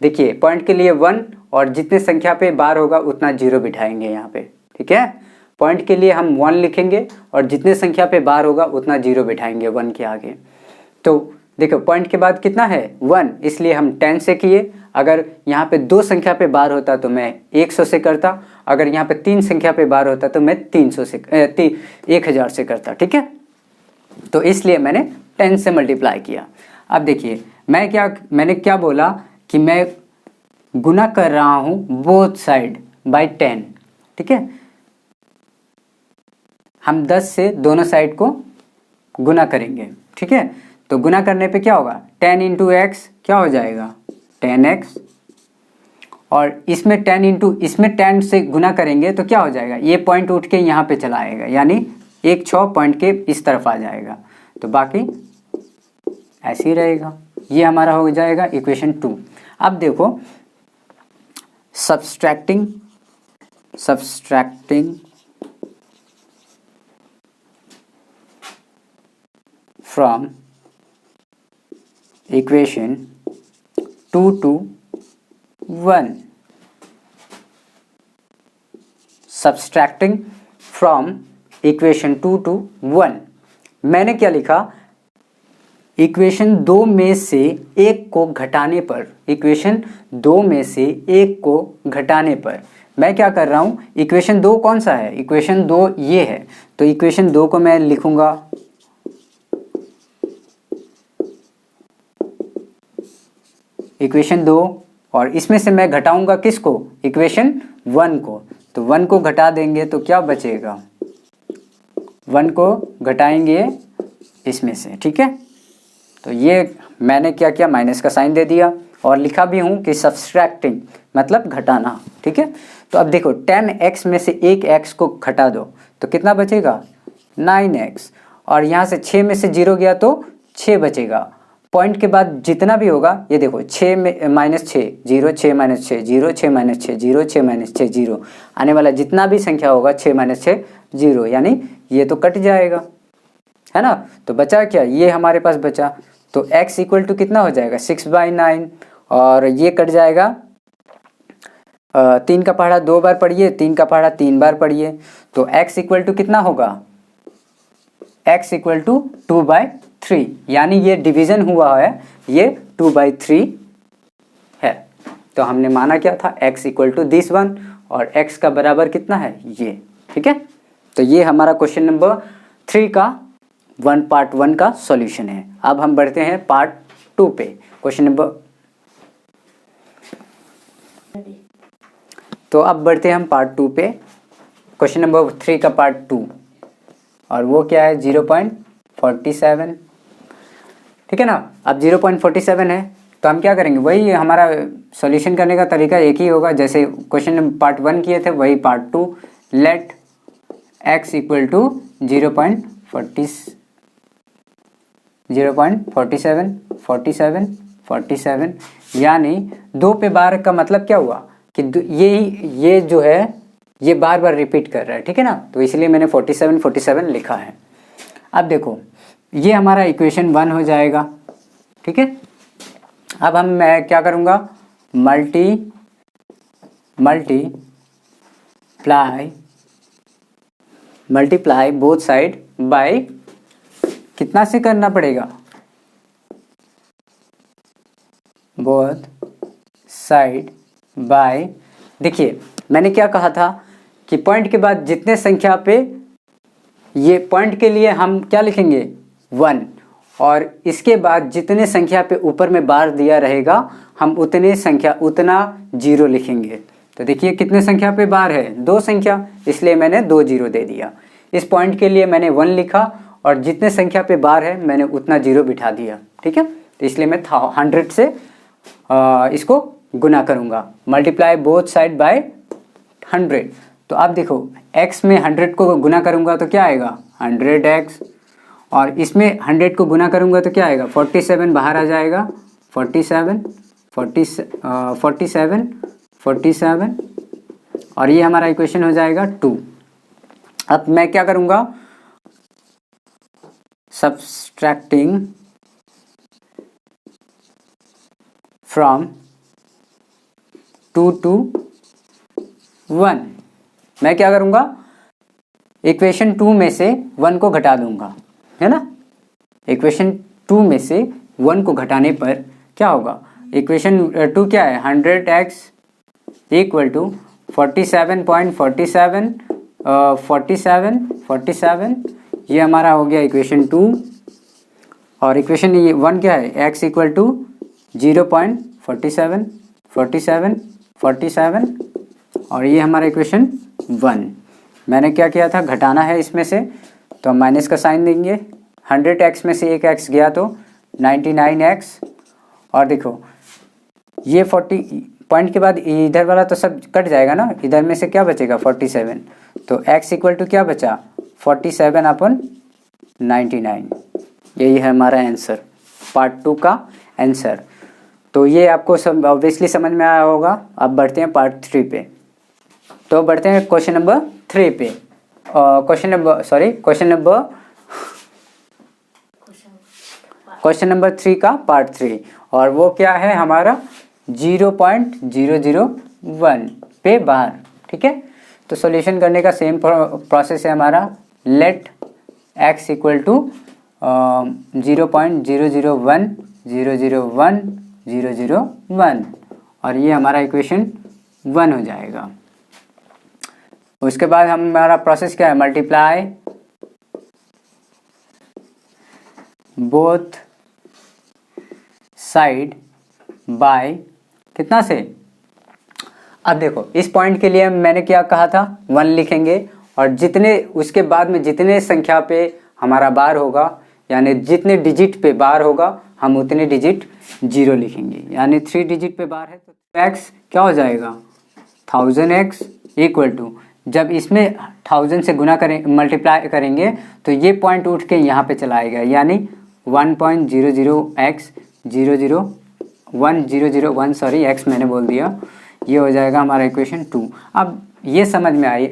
देखिए पॉइंट के लिए 1 और जितने संख्या पे बार होगा उतना 0 बिठाएंगे यहाँ पे। ठीक है, पॉइंट के लिए हम 1 लिखेंगे और जितने संख्या पे बार होगा उतना 0 बिठाएंगे 1 के आगे। तो देखो पॉइंट के बाद कितना है 1, इसलिए हम 10 से किए। अगर यहाँ पे 2 संख्या पे बार होता तो मैं 100 से करता, अगर यहाँ पे 3 संख्या पे बार होता तो मैं 1000 से करता। ठीक है, तो इसलिए मैंने 10 से मल्टीप्लाई किया। अब देखिए मैंने क्या बोला कि मैं गुना कर रहा हूँ बोथ साइड बाय 10। ठीक है, हम 10 से दोनों साइड को गुना करेंगे। ठीक है, तो गुना करने पे क्या होगा, 10 इंटू एक्स क्या हो जाएगा 10x, और इसमें 10 से गुना करेंगे तो क्या हो जाएगा, ये पॉइंट उठ के यहाँ पे चला आएगा, यानी एक 6 पॉइंट के इस तरफ आ जाएगा, तो बाकी ऐसे ही रहेगा। ये हमारा हो जाएगा इक्वेशन 2। अब देखो subtracting from equation 2 to 1, subtracting from equation 2 to 1। मैंने क्या लिखा, इक्वेशन 2 में से एक को घटाने पर, इक्वेशन 2 में से एक को घटाने पर मैं क्या कर रहा हूँ, इक्वेशन 2 कौन सा है, इक्वेशन 2 ये है, तो इक्वेशन 2 को मैं लिखूंगा इक्वेशन 2, और इसमें से मैं घटाऊंगा किसको, इक्वेशन 1 को। तो 1 को घटा देंगे तो क्या बचेगा, 1 को घटाएंगे इसमें से। ठीक है, तो ये मैंने क्या किया, माइनस का साइन दे दिया और लिखा भी हूँ कि सब्सट्रैक्टिंग मतलब घटाना। ठीक है, तो अब देखो 10x में से एक x को घटा दो तो कितना बचेगा 9x, और यहाँ से 6 में से 0 गया तो 6 बचेगा। पॉइंट के बाद जितना भी होगा, ये देखो 6 में -6 0, 6 - 6 0, 6 - 6 0, 6 - 6 0, आने वाला जितना भी संख्या होगा 6 - 6 0, यानी ये तो कट जाएगा, है ना। तो बचा क्या, ये हमारे पास बचा, तो x इक्वल टू कितना हो जाएगा 6/9, और ये कट जाएगा 3 का पहाड़ा 2 बार पढ़िए, 3 का पहाड़ा 3 बार पढ़िए, तो x इक्वल टू कितना होगा, x इक्वल टू 2/3, यानी ये डिवीजन हुआ है, ये 2/3 है। तो हमने माना क्या था, x equal to this one, और x का बराबर कितना है ये। ठीक है, तो ये हमारा क्वेश्चन नंबर 3 का पार्ट 1 का सॉल्यूशन है। अब हम बढ़ते हैं पार्ट 2 पे, क्वेश्चन नंबर, तो अब बढ़ते हैं हम पार्ट 2 पे, क्वेश्चन नंबर 3 का पार्ट 2, और वो क्या है 0.47। ठीक है ना। अब 0.47 है तो हम क्या करेंगे, वही हमारा सॉल्यूशन करने का तरीका एक ही होगा, जैसे क्वेश्चन पार्ट 1 किए थे वही part 2। Let x equal to 0.47 यानी 2 पे बार का मतलब क्या हुआ कि ये जो है ये बार बार रिपीट कर रहा है, ठीक है ना, तो इसलिए मैंने 47 लिखा है। अब देखो ये हमारा इक्वेशन 1 हो जाएगा, ठीक है। अब मैं क्या करूँगा, मल्टीप्लाई बोथ साइड बाय कितना से करना पड़ेगा, बोथ साइड बाय। देखिए मैंने क्या कहा था कि पॉइंट के बाद जितने संख्या पे, ये पॉइंट के लिए हम क्या लिखेंगे 1, और इसके बाद जितने संख्या पे ऊपर में बार दिया रहेगा हम उतना 0 लिखेंगे। तो देखिए कितने संख्या पे बार है, 2 संख्या, इसलिए मैंने 2 0 दे दिया। इस पॉइंट के लिए मैंने 1 लिखा और जितने संख्या पे बार है मैंने उतना 0 बिठा दिया, ठीक है। तो इसलिए मैं 100 से इसको गुना करूँगा, मल्टीप्लाई बोथ साइड बाय 100। तो अब देखो x में 100 को गुना करूँगा तो क्या आएगा 100x, और इसमें 100 को गुना करूँगा तो क्या आएगा 47 बाहर आ जाएगा, 47 और ये हमारा इक्वेशन हो जाएगा 2। अब मैं क्या करूँगा, सब्सट्रैक्टिंग फ्रॉम 2 to 1, मैं क्या करूँगा इक्वेशन 2 में से 1 को घटा दूंगा, है ना। इक्वेशन 2 में से 1 को घटाने पर क्या होगा, इक्वेशन 2 क्या है 100x इक्वल टू 47, ये हमारा हो गया इक्वेशन 2। और इक्वेशन 1 क्या है, x इक्वल टू 0.47 और ये हमारा इक्वेशन 1। मैंने क्या किया था, घटाना है इसमें से तो हम माइनस का साइन देंगे, 100x में से एक x गया तो 99x, और देखो ये 40 पॉइंट के बाद इधर वाला तो सब कट जाएगा ना, इधर में से क्या बचेगा 47, तो x इक्वल टू क्या बचा 47/99। यही है हमारा आंसर, पार्ट 2 का आंसर। तो ये आपको सब ऑब्वियसली समझ में आया होगा। अब बढ़ते हैं पार्ट 3 पे। तो बढ़ते हैं क्वेश्चन नंबर 3 पे, क्वेश्चन नंबर 3 का पार्ट 3, और वो क्या है हमारा 0.001 पे बार, ठीक है। तो सॉल्यूशन करने का सेम प्रोसेस है हमारा, लेट x इक्वल टू 0.001 और ये हमारा इक्वेशन 1 हो जाएगा। उसके बाद हमारा प्रोसेस क्या है, मल्टीप्लाई बोथ साइड बाय कितना से। अब देखो इस पॉइंट के लिए मैंने क्या कहा था 1 लिखेंगे, और जितने उसके बाद में जितने संख्या पे हमारा बार होगा, यानी जितने डिजिट पे बार होगा हम उतने डिजिट 0 लिखेंगे, यानी 3 डिजिट पे बार है तो x क्या हो जाएगा 1000x इक्वल टू, जब इसमें 1000 से गुना करें मल्टीप्लाई करेंगे तो ये पॉइंट उठ के यहाँ पे चला आएगा, यानी 1.00x 001 सॉरी x मैंने बोल दिया, ये हो जाएगा हमारा इक्वेशन 2। अब ये समझ में आई,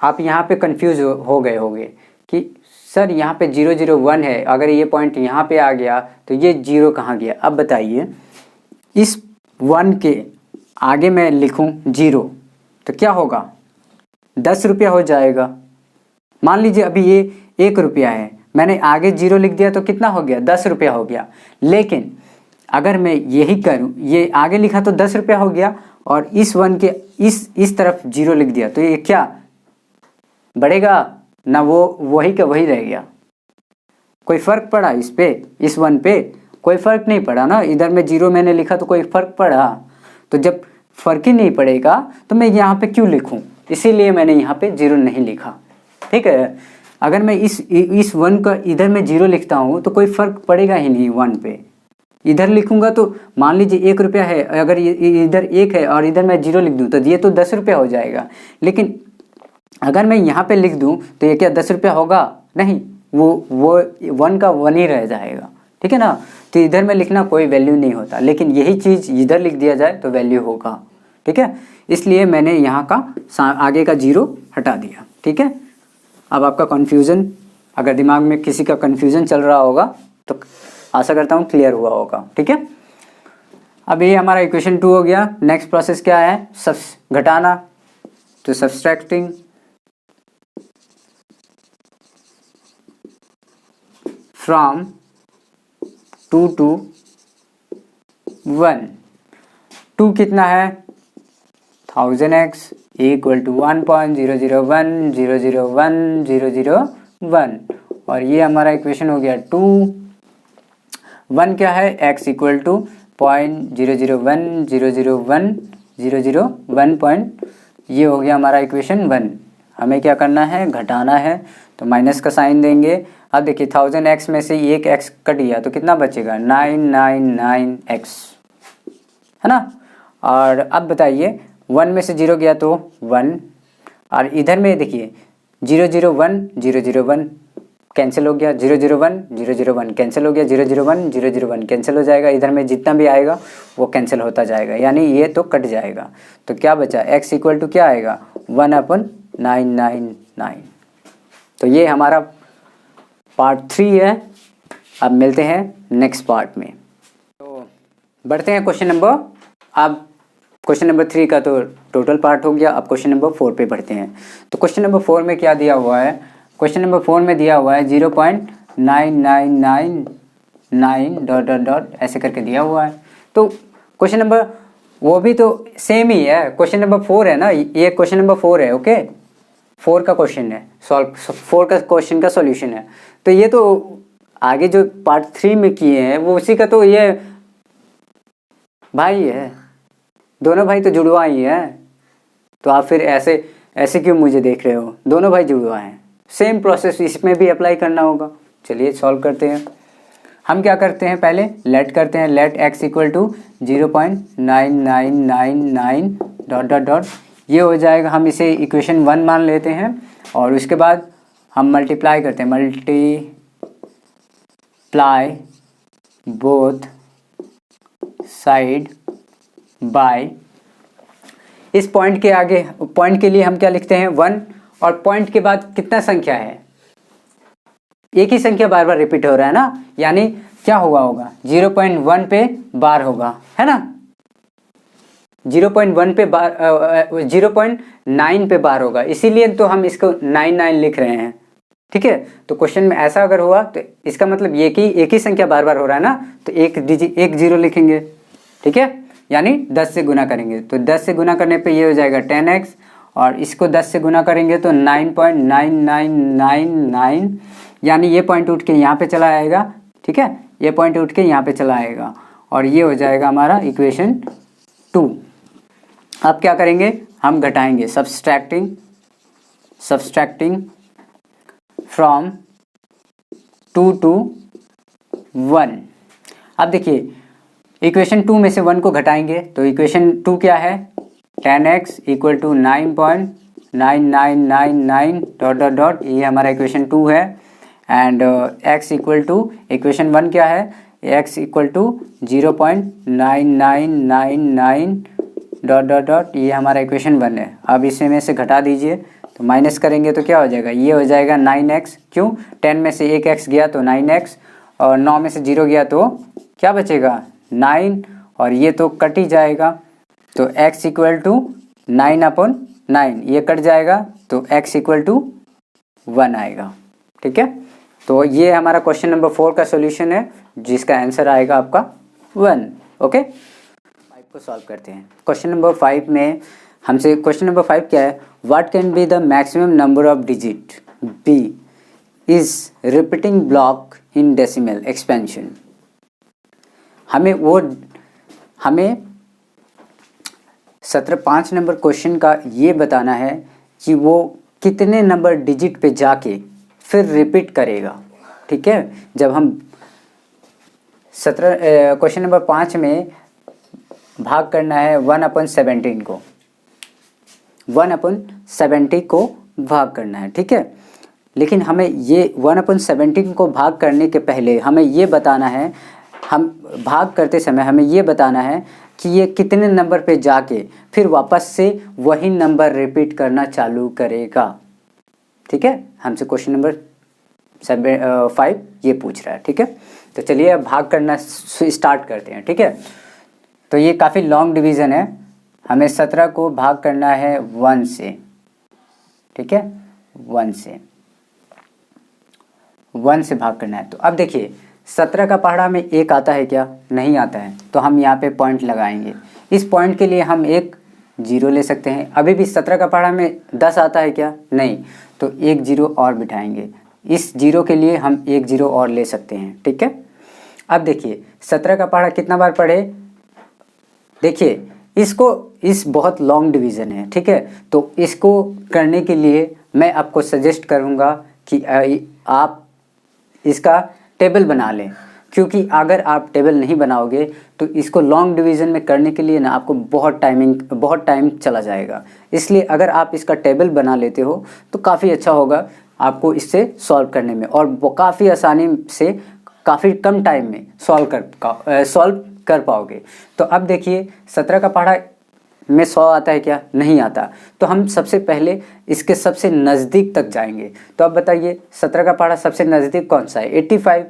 आप यहाँ पे कंफ्यूज हो गए होंगे कि सर यहाँ पे 001 है, अगर ये पॉइंट यहाँ पे आ गया तो ये 0 कहाँ गया। अब बताइए इस 1 के आगे मैं लिखूँ 0 तो क्या होगा 10 रुपया हो जाएगा। मान लीजिए अभी ये 1 रुपया है, मैंने आगे 0 लिख दिया तो कितना हो गया 10 रुपया हो गया। लेकिन अगर मैं यही करूँ, ये आगे लिखा तो 10 रुपया हो गया, और इस 1 के इस तरफ 0 लिख दिया तो ये क्या बढ़ेगा ना, वो वही का वही रह गया। कोई फ़र्क पड़ा इस पे, इस 1 पे कोई फ़र्क नहीं पड़ा ना। इधर में 0 मैंने लिखा तो कोई फ़र्क पड़ा, तो जब फ़र्क ही नहीं पड़ेगा तो मैं यहाँ पे क्यों लिखूँ, इसीलिए मैंने यहाँ पे 0 नहीं लिखा, ठीक है। अगर मैं इस 1 का इधर मैं 0 लिखता हूँ तो कोई फ़र्क पड़ेगा ही नहीं 1 पे। इधर लिखूंगा तो मान लीजिए 1 रुपया है, अगर इधर 1 है और इधर मैं 0 लिख दूँ तो ये तो 10 रुपया हो जाएगा। लेकिन अगर मैं यहाँ पे लिख दूँ तो ये क्या 10 रुपया होगा? नहीं, वो 1 का 1 ही रह जाएगा, ठीक है ना। तो इधर में लिखना कोई वैल्यू नहीं होता, लेकिन यही चीज़ इधर लिख दिया जाए तो वैल्यू होगा, ठीक है। इसलिए मैंने यहाँ का आगे का 0 हटा दिया, ठीक है। अब आपका कन्फ्यूज़न, अगर दिमाग में किसी का कन्फ्यूज़न चल रहा होगा तो आशा करता हूँ क्लियर हुआ होगा, ठीक है। अब ये हमारा इक्वेशन 2 हो गया। नेक्स्ट प्रोसेस क्या है? घटाना, तो सब्सट्रैक्टिंग फ्रॉम 2 to 1। 2 कितना है? 1000x इक्वल टू 1.001001001 और ये हमारा इक्वेशन हो गया 2। 1 क्या है? x इक्वल टू 0.001001001 पॉइंट, ये हो गया हमारा इक्वेशन 1। हमें क्या करना है? घटाना है, तो माइनस का साइन देंगे। अब देखिए 1000x में से एक x कट गया तो कितना बचेगा? 999x, है ना। और अब बताइए 1 में से 0 गया तो 1, और इधर में देखिए 001 001 कैंसिल हो गया, 001 001 कैंसिल हो गया, 001 001 कैंसिल हो जाएगा। इधर में जितना भी आएगा वो कैंसिल होता जाएगा, यानी ये तो कट जाएगा। तो क्या बचा? x इक्वल टू क्या आएगा? 1/999। तो ये हमारा पार्ट 3 है। अब मिलते हैं नेक्स्ट पार्ट में। तो बढ़ते हैं क्वेश्चन नंबर, अब क्वेश्चन नंबर 3 का तो टोटल पार्ट हो गया। अब क्वेश्चन नंबर 4 पे बढ़ते हैं। तो क्वेश्चन नंबर 4 में क्या दिया हुआ है? क्वेश्चन नंबर 4 में दिया हुआ है 0.9999 ... ऐसे करके दिया हुआ है। तो क्वेश्चन नंबर वो भी तो सेम ही है, क्वेश्चन नंबर 4 है ना, ये क्वेश्चन नंबर 4 है, ओके। 4 का क्वेश्चन है, 4 का क्वेश्चन का सॉल्यूशन है। तो ये तो आगे जो पार्ट 3 में किए हैं वो उसी का तो ये भाई है, दोनों भाई तो जुड़वा ही है। तो आप फिर ऐसे क्यों मुझे देख रहे हो? दोनों भाई जुड़वा हैं, सेम प्रोसेस इसमें भी अप्लाई करना होगा। चलिए सॉल्व करते हैं। हम क्या करते हैं? पहले लेट करते हैं, लेट x इक्वल टू 0.9999 ... ये हो जाएगा। हम इसे इक्वेशन 1 मान लेते हैं और उसके बाद हम मल्टीप्लाई करते हैं, मल्टीप्लाई बोथ साइड बाय, इस पॉइंट के आगे, पॉइंट के लिए हम क्या लिखते हैं? 1, और पॉइंट के बाद कितना संख्या है? एक ही संख्या बार बार रिपीट हो रहा है ना, यानी क्या हुआ होगा? 0.1 पे बार होगा, है ना। 0.1 पे बार 0.9 पे बार होगा, इसीलिए तो हम इसको 99 लिख रहे हैं, ठीक है। तो क्वेश्चन में ऐसा अगर हुआ तो इसका मतलब ये कि एक ही संख्या बार बार हो रहा है ना, तो एक 0 लिखेंगे, ठीक है। यानी 10 से गुना करेंगे, तो 10 से गुना करने पे ये हो जाएगा 10x, और इसको 10 से गुना करेंगे तो 9.9999, यानी ये पॉइंट उठ के यहाँ पे चला आएगा, ठीक है। ये पॉइंट उठ के यहाँ पे चला आएगा और ये हो जाएगा हमारा इक्वेशन 2। अब क्या करेंगे? हम घटाएंगे, सब्सट्रैक्टिंग फ्रॉम 2 to 1। अब देखिए इक्वेशन 2 में से 1 को घटाएंगे तो इक्वेशन 2 क्या है? 10x इक्वल टू 9.9999 ... ये हमारा इक्वेशन 2 है। And x equal to equation 1 क्या है? x इक्वल टू 0.9999 ... ये हमारा इक्वेशन 1 है। अब इसे में से घटा दीजिए तो माइनस करेंगे तो क्या हो जाएगा? ये हो जाएगा 9x। क्यों? 10 में से एक x गया तो 9x, और 9 में से 0 गया तो क्या बचेगा? 9, और ये तो कट ही जाएगा। तो x इक्वल टू 9/9, ये कट जाएगा तो x इक्वल टू 1 आएगा, ठीक है। तो ये हमारा क्वेश्चन नंबर 4 का सॉल्यूशन है, जिसका आंसर आएगा आपका 1, ओके। 5 को सॉल्व करते हैं। क्वेश्चन नंबर 5 में हमसे क्वेश्चन नंबर 5 क्या है? What can be the maximum number of digit be is repeating block in decimal expansion. हमें 5 नंबर क्वेश्चन का ये बताना है कि वो कितने नंबर डिजिट पे जाके फिर रिपीट करेगा। ठीक है, जब हम 17 क्वेश्चन नंबर 5 में भाग करना है 1/17 को, 1/70 को भाग करना है। ठीक है, लेकिन हमें ये 1/17 को भाग करने के पहले हमें ये बताना है, हम भाग करते समय हमें ये बताना है कि ये कितने नंबर पे जाके फिर वापस से वही नंबर रिपीट करना चालू करेगा। ठीक है, हमसे क्वेश्चन नंबर 5 ये पूछ रहा है। ठीक है, तो चलिए अब भाग करना स्टार्ट करते हैं। ठीक है, तो ये काफ़ी लॉन्ग डिवीज़न है, हमें 17 को भाग करना है 1 से। ठीक है, 1 से भाग करना है। तो अब देखिए 17 का पहाड़ा में 1 आता है क्या? नहीं आता है, तो हम यहाँ पे पॉइंट लगाएंगे। इस पॉइंट के लिए हम एक 0 ले सकते हैं। अभी भी 17 का पहाड़ा में 10 आता है क्या? नहीं, तो एक 0 और बिठाएंगे। इस 0 के लिए हम एक 0 और ले सकते हैं। ठीक है, अब देखिए 17 का पहाड़ा कितना बार पढ़े? देखिए इस बहुत लॉन्ग डिवीज़न है। ठीक है, तो इसको करने के लिए मैं आपको सजेस्ट करूँगा कि आप इसका टेबल बना लें, क्योंकि अगर आप टेबल नहीं बनाओगे तो इसको लॉन्ग डिवीज़न में करने के लिए ना आपको बहुत टाइम चला जाएगा। इसलिए अगर आप इसका टेबल बना लेते हो तो काफ़ी अच्छा होगा आपको इससे सॉल्व करने में, और वो काफ़ी आसानी से काफ़ी कम टाइम में सॉल्व कर पाओगे। तो अब देखिए 17 का पहाड़ा में 100 आता है क्या? नहीं आता, तो हम सबसे पहले इसके सबसे नज़दीक तक जाएंगे। तो अब बताइए 17 का पहाड़ा सबसे नज़दीक कौन सा है? 85,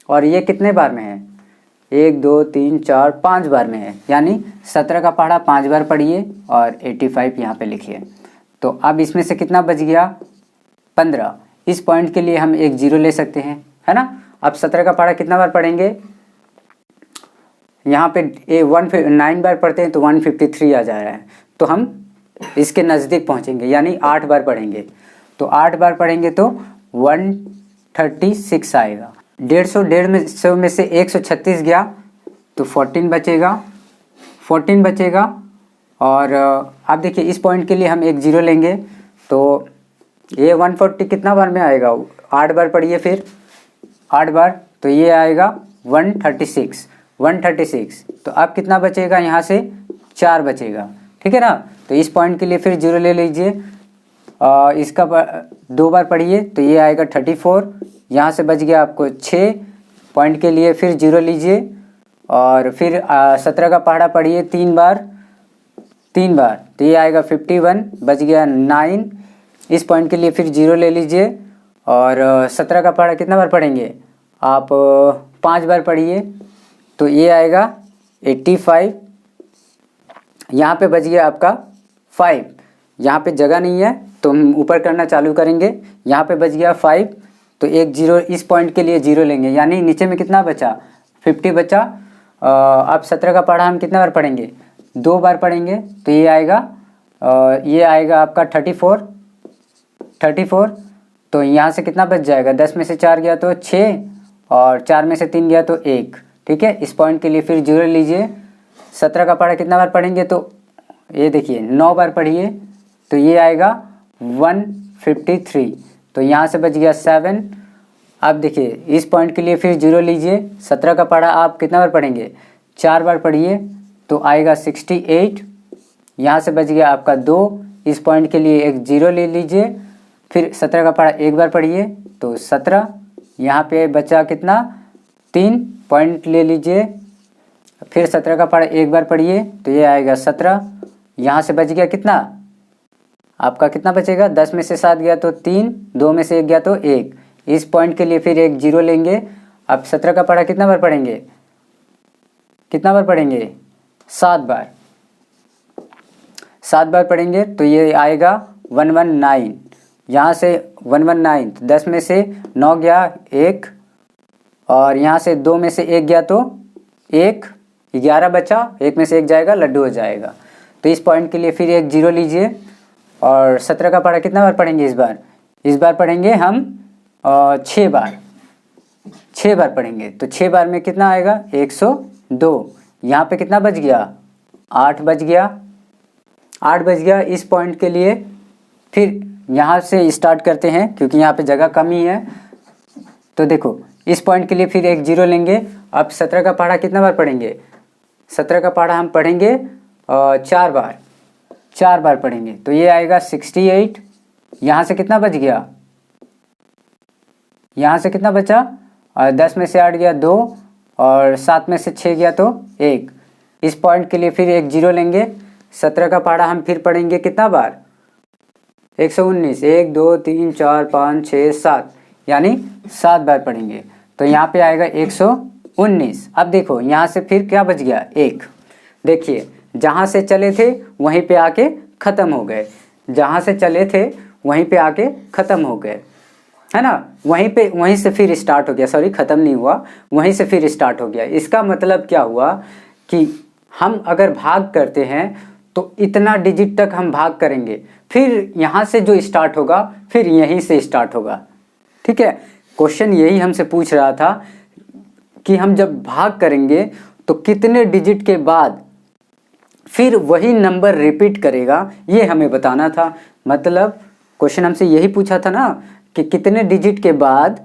और ये कितने बार में है? 1 2 3 4 5 बार में है, यानी 17 का पहाड़ा 5 बार पढ़िए और 85 यहाँ पे लिखिए। तो अब इसमें से कितना बच गया? 15। इस पॉइंट के लिए हम एक 0 ले सकते हैं, है ना। अब 17 का पहाड़ा कितना बार पढ़ेंगे? यहाँ पे 9 बार पढ़ते हैं तो 153 आ जा रहा है, तो हम इसके नज़दीक पहुँचेंगे, यानी 8 बार पढ़ेंगे। तो 8 बार पढ़ेंगे तो 136 आएगा। 150 में से 136 गया तो 14 बचेगा। और आप देखिए इस पॉइंट के लिए हम एक 0 लेंगे, तो ये 140 कितना बार में आएगा? 8 बार पढ़िए, फिर 8 बार, तो ये आएगा 136। तो अब कितना बचेगा? यहाँ से 4 बचेगा। ठीक है ना, तो इस पॉइंट के लिए फिर 0 ले लीजिए। इसका 2 बार पढ़िए तो ये आएगा 34। यहाँ से बच गया आपको 6 पॉइंट के लिए, फिर 0 लीजिए। और फिर 17 का पहाड़ा पढ़िए 3 बार, तो ये आएगा 51, बच गया 9। इस पॉइंट के लिए फिर 0 ले लीजिए। और 17 का पहाड़ा कितना बार पढ़ेंगे आप? 5 बार पढ़िए, तो ये आएगा 85। यहाँ पे बच गया आपका 5, यहाँ पे जगह नहीं है तो हम ऊपर करना चालू करेंगे। यहाँ पे बच गया 5, तो एक 0 इस पॉइंट के लिए 0 लेंगे, यानी नीचे में कितना बचा? 50 बचा। अब 17 का पहाड़ा हम कितना बार पढ़ेंगे? 2 बार पढ़ेंगे, तो ये आएगा आपका 34। तो यहाँ से कितना बच जाएगा? 10 में से 4 गया तो 6, और 4 में से 3 गया तो 1। ठीक है, इस पॉइंट के लिए फिर 0 लीजिए। 17 का पहाड़ा कितना बार पढ़ेंगे? तो ये देखिए 9 बार पढ़िए, तो ये आएगा 153। तो यहाँ से बच गया 7। अब देखिए इस पॉइंट के लिए फिर 0 लीजिए। 17 का पहाड़ा आप कितना बार पढ़ेंगे? 4 बार पढ़िए, तो आएगा 68। यहाँ से बच गया आपका 2। इस पॉइंट के लिए एक 0 ले लीजिए। फिर 17 का पहाड़ा एक बार पढ़िए तो 17। यहाँ पे बचा कितना? 3 पॉइंट ले लीजिए। फिर 17 का पहाड़ा एक बार पढ़िए तो ये आएगा 17। यहाँ से बच गया कितना आपका? कितना बचेगा? 10 में से 7 गया तो 3, 2 में से 1 गया तो 1। इस पॉइंट के लिए फिर एक 0 लेंगे। अब 17 का पहाड़ा कितना बार पढ़ेंगे? 7 बार। 7 बार पढ़ेंगे तो ये आएगा 119। यहाँ से 119, 10 में से 9 गया 1, और यहाँ से 2 में से 1 गया तो 1, 11 बचा। 1 में से 1 जाएगा, लड्डू हो जाएगा। तो इस पॉइंट के लिए फिर एक 0 लीजिए। और 17 का पहाड़ा कितना बार पढ़ेंगे इस बार पढ़ेंगे हम 6 बार। 6 बार पढ़ेंगे, तो 6 बार में कितना आएगा? 102। यहाँ पे कितना बच गया? 8 बच गया। इस पॉइंट के लिए फिर यहाँ से स्टार्ट करते हैं क्योंकि यहाँ पे जगह कम ही है। तो देखो इस पॉइंट के लिए फिर एक 0 लेंगे। अब 17 का पहाड़ा कितना बार पढ़ेंगे? 17 का पहाड़ा हम पढ़ेंगे 4 बार पढ़ेंगे। तो ये आएगा 68। यहाँ से कितना बच गया? यहाँ से कितना बचा? 10 में से 8 गया 2 और 7 में से 6 गया तो 1। इस पॉइंट के लिए फिर एक 0 लेंगे। 17 का पहाड़ा हम फिर पढ़ेंगे कितना बार? 119। 1 2 3 4 5 6 7 यानी 7 बार पढ़ेंगे। तो यहाँ पे आएगा 119। अब देखो यहाँ से फिर क्या बच गया? 1। देखिए जहाँ से चले थे वहीं पे आके ख़त्म हो गए, जहाँ से चले थे वहीं पे आके ख़त्म हो गए, है ना। वहीं से फिर स्टार्ट हो गया, सॉरी ख़त्म नहीं हुआ, वहीं से फिर स्टार्ट हो गया। इसका मतलब क्या हुआ कि हम अगर भाग करते हैं तो इतना डिजिट तक हम भाग करेंगे, फिर यहाँ से जो स्टार्ट होगा फिर यहीं से स्टार्ट होगा। ठीक है, क्वेश्चन यही हमसे पूछ रहा था कि हम जब भाग करेंगे तो कितने डिजिट के बाद फिर वही नंबर रिपीट करेगा, ये हमें बताना था। मतलब क्वेश्चन हमसे यही पूछा था ना कि कितने डिजिट के बाद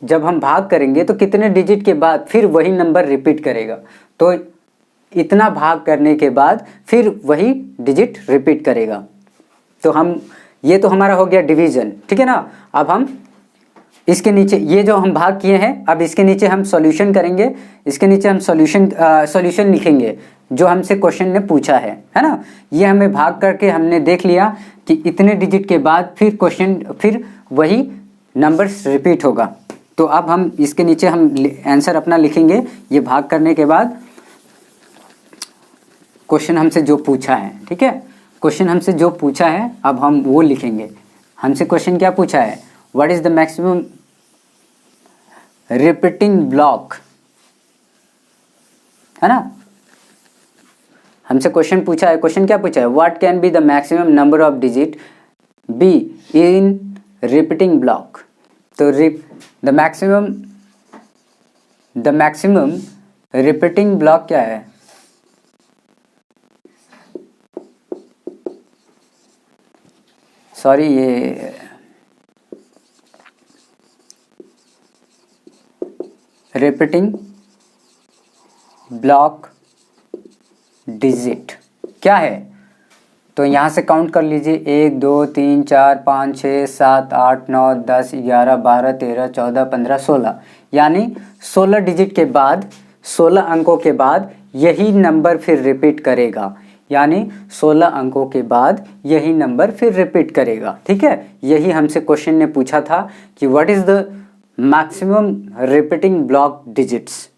जब हम भाग करेंगे तो कितने डिजिट के बाद फिर वही नंबर रिपीट करेगा। तो इतना भाग करने के बाद फिर वही डिजिट रिपीट करेगा। तो ये तो हमारा हो गया डिवीज़न, ठीक है ना। अब हम इसके नीचे ये जो हम भाग किए हैं, अब इसके नीचे हम सॉल्यूशन करेंगे। इसके नीचे हम सॉल्यूशन लिखेंगे जो हमसे क्वेश्चन ने पूछा है ना। ये हमें भाग करके हमने देख लिया कि इतने डिजिट के बाद फिर वही नंबर्स रिपीट होगा। तो अब हम इसके नीचे हम आंसर अपना लिखेंगे। ये भाग करने के बाद क्वेश्चन हमसे जो पूछा है, ठीक है, क्वेश्चन हमसे जो पूछा है अब हम वो लिखेंगे। हमसे क्वेश्चन क्या पूछा है? What is the maximum repeating block, है ना। हमसे क्वेश्चन पूछा है, क्वेश्चन क्या पूछा है? What can be the maximum number of digit be in repeating block. तो द मैक्सिमम रिपीटिंग ब्लॉक क्या है? सॉरी, ये रिपीटिंग ब्लॉक डिजिट क्या है? तो यहाँ से काउंट कर लीजिए 1 2 3 4 5 6 7 8 9 10 11 12 13 14 15 16 यानी 16 डिजिट के बाद 16 अंकों के बाद यही नंबर फिर रिपीट करेगा। यानी 16 अंकों के बाद यही नंबर फिर रिपीट करेगा। ठीक है, यही हमसे क्वेश्चन ने पूछा था कि what is the maximum repeating block digits.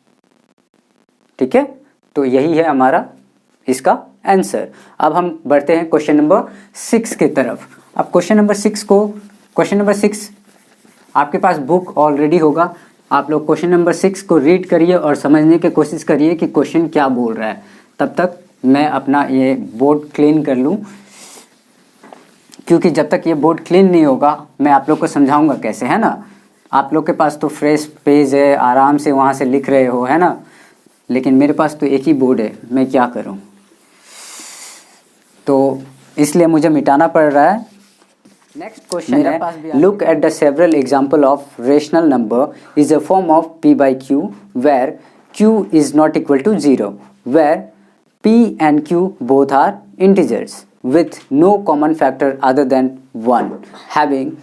ठीक है, तो यही है हमारा इसका आंसर। अब हम बढ़ते हैं क्वेश्चन नंबर 6 की तरफ। अब क्वेश्चन नंबर 6 आपके पास बुक ऑलरेडी होगा। आप लोग क्वेश्चन नंबर 6 को रीड करिए और समझने की कोशिश करिए कि क्वेश्चन क्या बोल रहा है। तब तक मैं अपना ये बोर्ड क्लीन कर लूँ, क्योंकि जब तक ये बोर्ड क्लीन नहीं होगा मैं आप लोग को समझाऊंगा कैसे, है ना। आप लोग के पास तो फ्रेश पेज है, आराम से वहाँ से लिख रहे हो, है ना, लेकिन मेरे पास तो एक ही बोर्ड है, मैं क्या करूँ। तो इसलिए मुझे मिटाना पड़ रहा है। नेक्स्ट क्वेश्चन है, look at the several example of rational number is a form of p by q where q is not equal to 0, where p and q both are integers with no common factor other than 1, having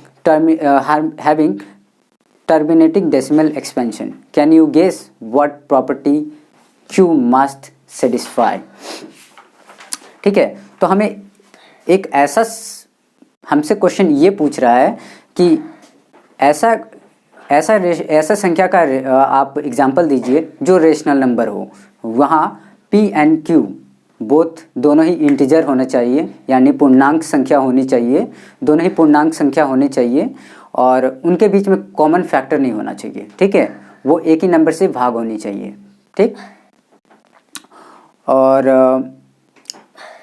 terminating decimal expansion. Can you guess what property q must satisfy? ठीक है, तो हमें एक हमसे क्वेश्चन ये पूछ रहा है कि ऐसा संख्या का आप एग्जाम्पल दीजिए जो रेशनल नंबर हो, वहाँ p एंड q दोनों ही इंटीजर होना चाहिए, यानी पूर्णांक संख्या होनी चाहिए, दोनों ही पूर्णांक संख्या होनी चाहिए और उनके बीच में कॉमन फैक्टर नहीं होना चाहिए। ठीक है, वो एक ही नंबर से भाग होनी चाहिए। ठीक, और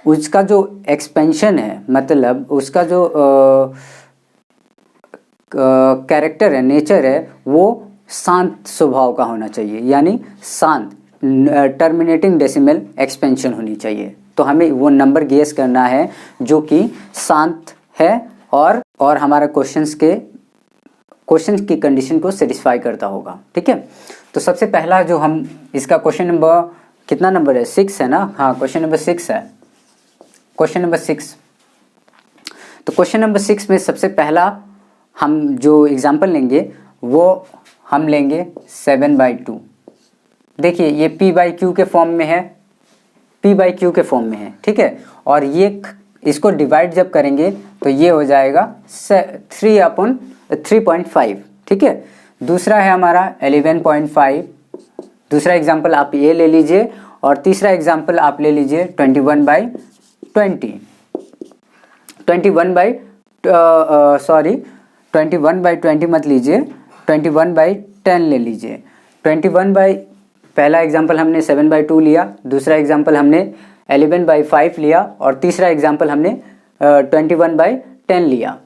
उसका जो एक्सपेंशन है, मतलब उसका जो कैरेक्टर है, नेचर है, वो शांत स्वभाव का होना चाहिए, यानी शांत, टर्मिनेटिंग डेसिमल एक्सपेंशन होनी चाहिए। तो हमें वो नंबर गेस करना है जो कि शांत है और हमारा क्वेश्चन की कंडीशन को सेटिस्फाई करता होगा। ठीक है, तो सबसे पहला जो हम इसका क्वेश्चन नंबर कितना नंबर है, 6 है ना, हाँ क्वेश्चन नंबर 6 है, क्वेश्चन नंबर 6। तो क्वेश्चन नंबर 6 में सबसे पहला हम जो एग्जाम्पल लेंगे वो हम लेंगे 7/2। देखिए ये p/q के फॉर्म में है, p/q के फॉर्म में है। ठीक है, और ये इसको डिवाइड जब करेंगे तो ये हो जाएगा 3/3.5। ठीक है, दूसरा है हमारा 11.5। दूसरा एग्जाम्पल आप ये ले लीजिए और तीसरा एग्जाम्पल आप ले लीजिए 21/20। 21/20 मत लीजिए, 21/10 ले लीजिए। पहला एग्जाम्पल हमने 7/2 लिया, दूसरा एग्जाम्पल हमने 11/5 लिया और तीसरा एग्जाम्पल हमने 21/10 लिया।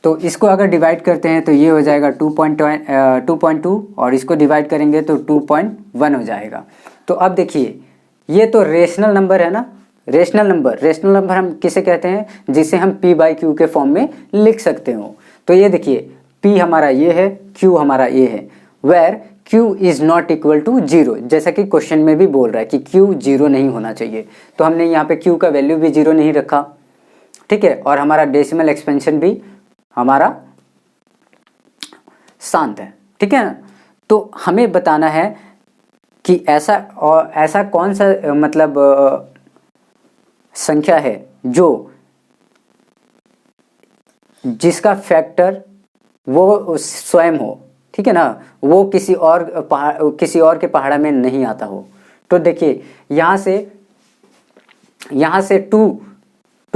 तो इसको अगर डिवाइड करते हैं तो ये हो जाएगा 2.2 और इसको डिवाइड करेंगे तो 2.1 हो जाएगा। तो अब देखिए ये तो रेशनल नंबर है ना, रेशनल नंबर हम किसे कहते हैं, जिसे हम p/q के फॉर्म में लिख सकते हो। तो ये देखिए p हमारा ये है, q हमारा ये है, where q is not equal to 0, जैसा कि क्वेश्चन में भी बोल रहा है कि q 0 नहीं होना चाहिए। तो हमने यहाँ पे q का वैल्यू भी 0 नहीं रखा। ठीक है, और हमारा डेसिमल एक्सपेंशन भी हमारा शांत है। ठीक है ना, तो हमें बताना है कि ऐसा कौन सा मतलब संख्या है जिसका फैक्टर वो स्वयं हो। ठीक है ना, वो किसी और के पहाड़ा में नहीं आता हो। तो देखिए यहाँ से टू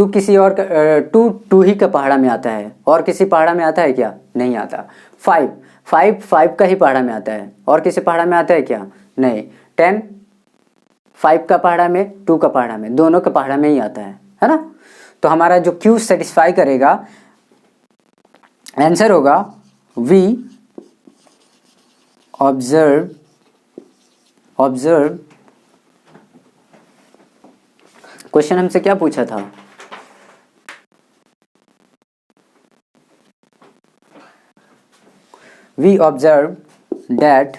किसी और का टू ही का पहाड़ा में आता है, और किसी पहाड़ा में आता है क्या, नहीं आता। 5 का ही पहाड़ा में आता है, और किसी पहाड़ा में आता है क्या, नहीं। 10 5 का पहाड़ा में, 2 का पहाड़ा में, दोनों का पहाड़ा में ही आता है ना। तो हमारा जो Q सेटिस्फाई करेगा, आंसर होगा वी ऑब्जर्व क्वेश्चन हमसे क्या पूछा था, we observed that